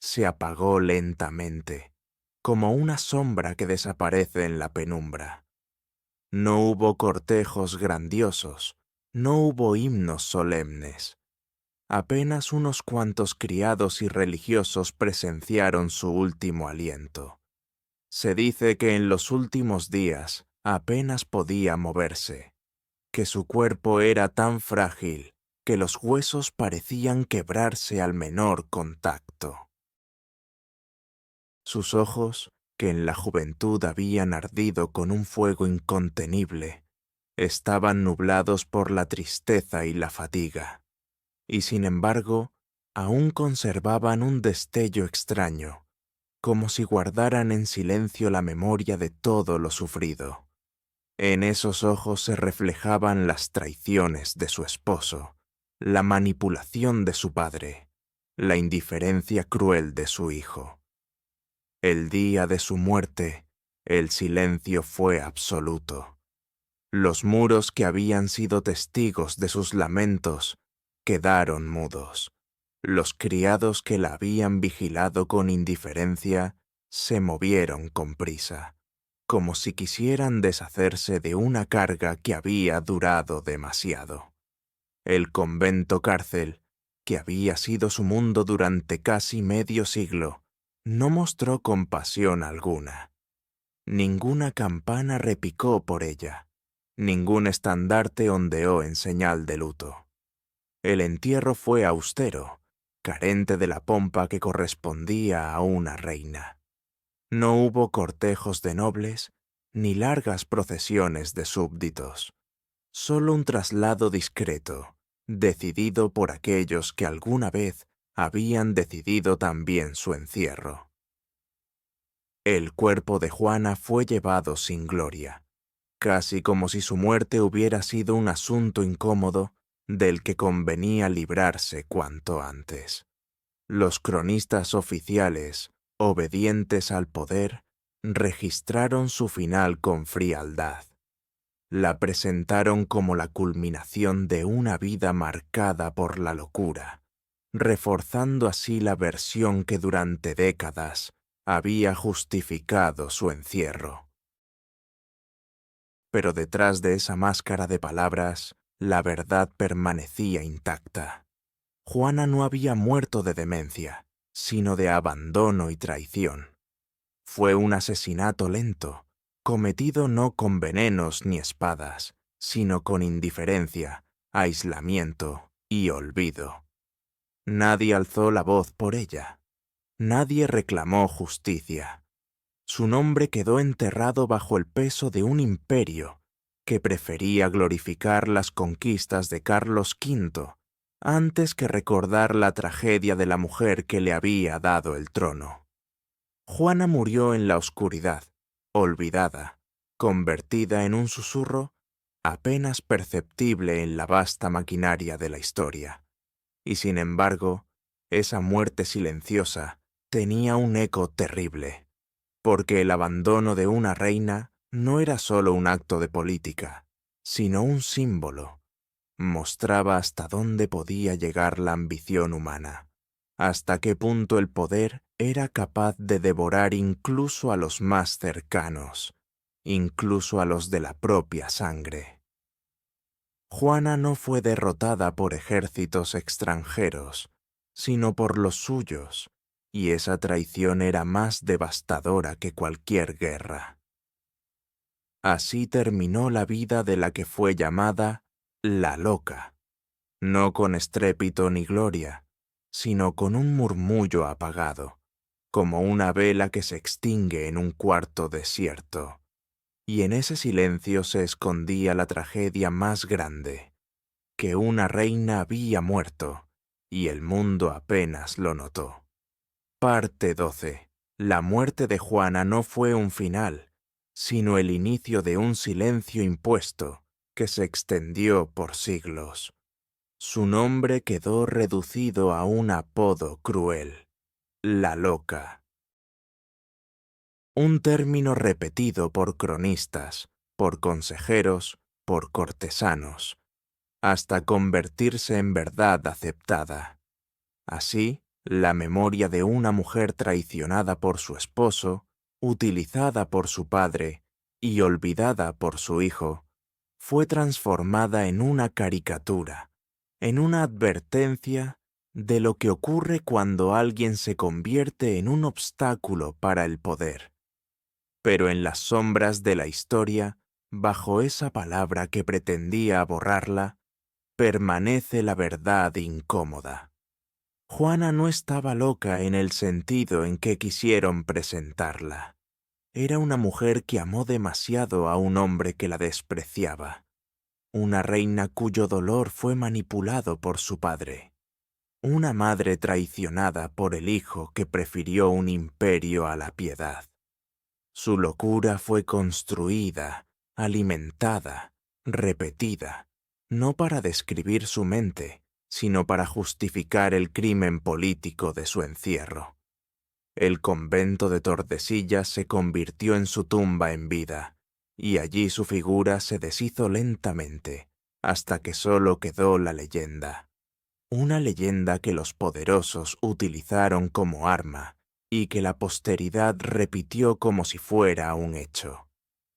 se apagó lentamente, como una sombra que desaparece en la penumbra. No hubo cortejos grandiosos, no hubo himnos solemnes. Apenas unos cuantos criados y religiosos presenciaron su último aliento. Se dice que en los últimos días apenas podía moverse, que su cuerpo era tan frágil que los huesos parecían quebrarse al menor contacto. Sus ojos, que en la juventud habían ardido con un fuego incontenible, estaban nublados por la tristeza y la fatiga, y sin embargo, aún conservaban un destello extraño, como si guardaran en silencio la memoria de todo lo sufrido. En esos ojos se reflejaban las traiciones de su esposo, la manipulación de su padre, la indiferencia cruel de su hijo. El día de su muerte, el silencio fue absoluto. Los muros que habían sido testigos de sus lamentos quedaron mudos. Los criados que la habían vigilado con indiferencia se movieron con prisa, como si quisieran deshacerse de una carga que había durado demasiado. El convento cárcel, que había sido su mundo durante casi medio siglo, no mostró compasión alguna. Ninguna campana repicó por ella, ningún estandarte ondeó en señal de luto. El entierro fue austero, carente de la pompa que correspondía a una reina. No hubo cortejos de nobles, ni largas procesiones de súbditos. Solo un traslado discreto, decidido por aquellos que alguna vez habían decidido también su encierro. El cuerpo de Juana fue llevado sin gloria, casi como si su muerte hubiera sido un asunto incómodo del que convenía librarse cuanto antes. Los cronistas oficiales, obedientes al poder, registraron su final con frialdad. La presentaron como la culminación de una vida marcada por la locura, reforzando así la versión que durante décadas había justificado su encierro. Pero detrás de esa máscara de palabras, la verdad permanecía intacta. Juana no había muerto de demencia, sino de abandono y traición. Fue un asesinato lento, cometido no con venenos ni espadas, sino con indiferencia, aislamiento y olvido. Nadie alzó la voz por ella. Nadie reclamó justicia. Su nombre quedó enterrado bajo el peso de un imperio que prefería glorificar las conquistas de Carlos V antes que recordar la tragedia de la mujer que le había dado el trono. Juana murió en la oscuridad, olvidada, convertida en un susurro apenas perceptible en la vasta maquinaria de la historia. Y sin embargo, esa muerte silenciosa tenía un eco terrible, porque el abandono de una reina no era solo un acto de política, sino un símbolo. Mostraba hasta dónde podía llegar la ambición humana, hasta qué punto el poder era capaz de devorar incluso a los más cercanos, incluso a los de la propia sangre. Juana no fue derrotada por ejércitos extranjeros, sino por los suyos, y esa traición era más devastadora que cualquier guerra. Así terminó la vida de la que fue llamada la Loca, no con estrépito ni gloria, sino con un murmullo apagado, como una vela que se extingue en un cuarto desierto. Y en ese silencio se escondía la tragedia más grande, que una reina había muerto, y el mundo apenas lo notó. Parte 12. La muerte de Juana no fue un final, sino el inicio de un silencio impuesto que se extendió por siglos. Su nombre quedó reducido a un apodo cruel: la Loca. Un término repetido por cronistas, por consejeros, por cortesanos, hasta convertirse en verdad aceptada. Así, la memoria de una mujer traicionada por su esposo, utilizada por su padre y olvidada por su hijo, fue transformada en una caricatura, en una advertencia de lo que ocurre cuando alguien se convierte en un obstáculo para el poder. Pero en las sombras de la historia, bajo esa palabra que pretendía borrarla, permanece la verdad incómoda. Juana no estaba loca en el sentido en que quisieron presentarla. Era una mujer que amó demasiado a un hombre que la despreciaba. Una reina cuyo dolor fue manipulado por su padre. Una madre traicionada por el hijo que prefirió un imperio a la piedad. Su locura fue construida, alimentada, repetida, no para describir su mente, sino para justificar el crimen político de su encierro. El convento de Tordesillas se convirtió en su tumba en vida, y allí su figura se deshizo lentamente, hasta que solo quedó la leyenda. Una leyenda que los poderosos utilizaron como arma, y que la posteridad repitió como si fuera un hecho.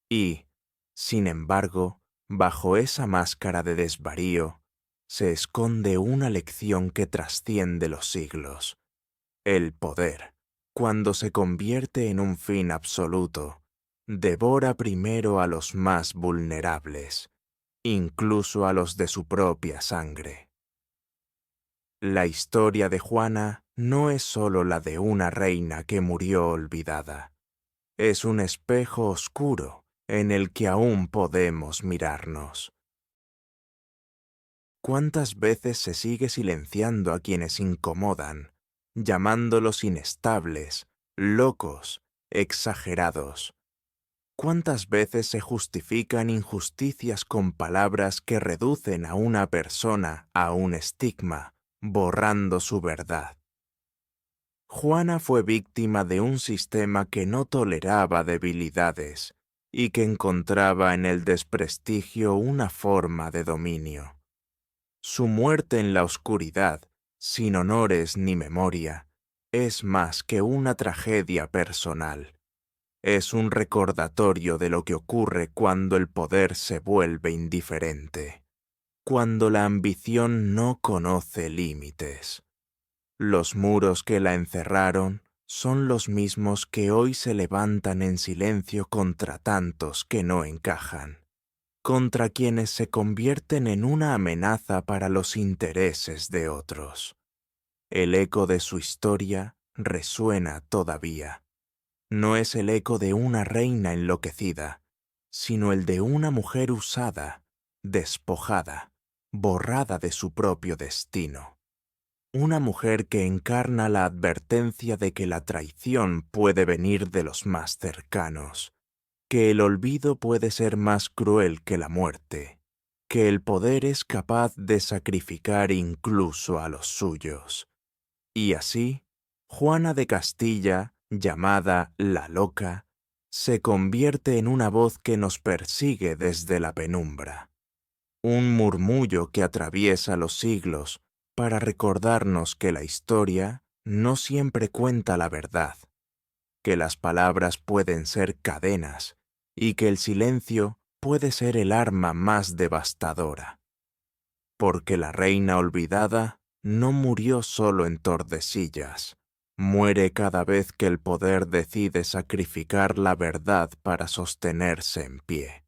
Y, sin embargo, bajo esa máscara de desvarío, se esconde una lección que trasciende los siglos. El poder, cuando se convierte en un fin absoluto, devora primero a los más vulnerables, incluso a los de su propia sangre. La historia de Juana no es solo la de una reina que murió olvidada. Es un espejo oscuro en el que aún podemos mirarnos. ¿Cuántas veces se sigue silenciando a quienes incomodan, llamándolos inestables, locos, exagerados? ¿Cuántas veces se justifican injusticias con palabras que reducen a una persona a un estigma, borrando su verdad? Juana fue víctima de un sistema que no toleraba debilidades y que encontraba en el desprestigio una forma de dominio. Su muerte en la oscuridad, sin honores ni memoria, es más que una tragedia personal. Es un recordatorio de lo que ocurre cuando el poder se vuelve indiferente, cuando la ambición no conoce límites. Los muros que la encerraron son los mismos que hoy se levantan en silencio contra tantos que no encajan, contra quienes se convierten en una amenaza para los intereses de otros. El eco de su historia resuena todavía. No es el eco de una reina enloquecida, sino el de una mujer usada, despojada, borrada de su propio destino. Una mujer que encarna la advertencia de que la traición puede venir de los más cercanos, que el olvido puede ser más cruel que la muerte, que el poder es capaz de sacrificar incluso a los suyos. Y así, Juana de Castilla, llamada la Loca, se convierte en una voz que nos persigue desde la penumbra. Un murmullo que atraviesa los siglos para recordarnos que la historia no siempre cuenta la verdad, que las palabras pueden ser cadenas y que el silencio puede ser el arma más devastadora. Porque la reina olvidada no murió solo en Tordesillas, muere cada vez que el poder decide sacrificar la verdad para sostenerse en pie.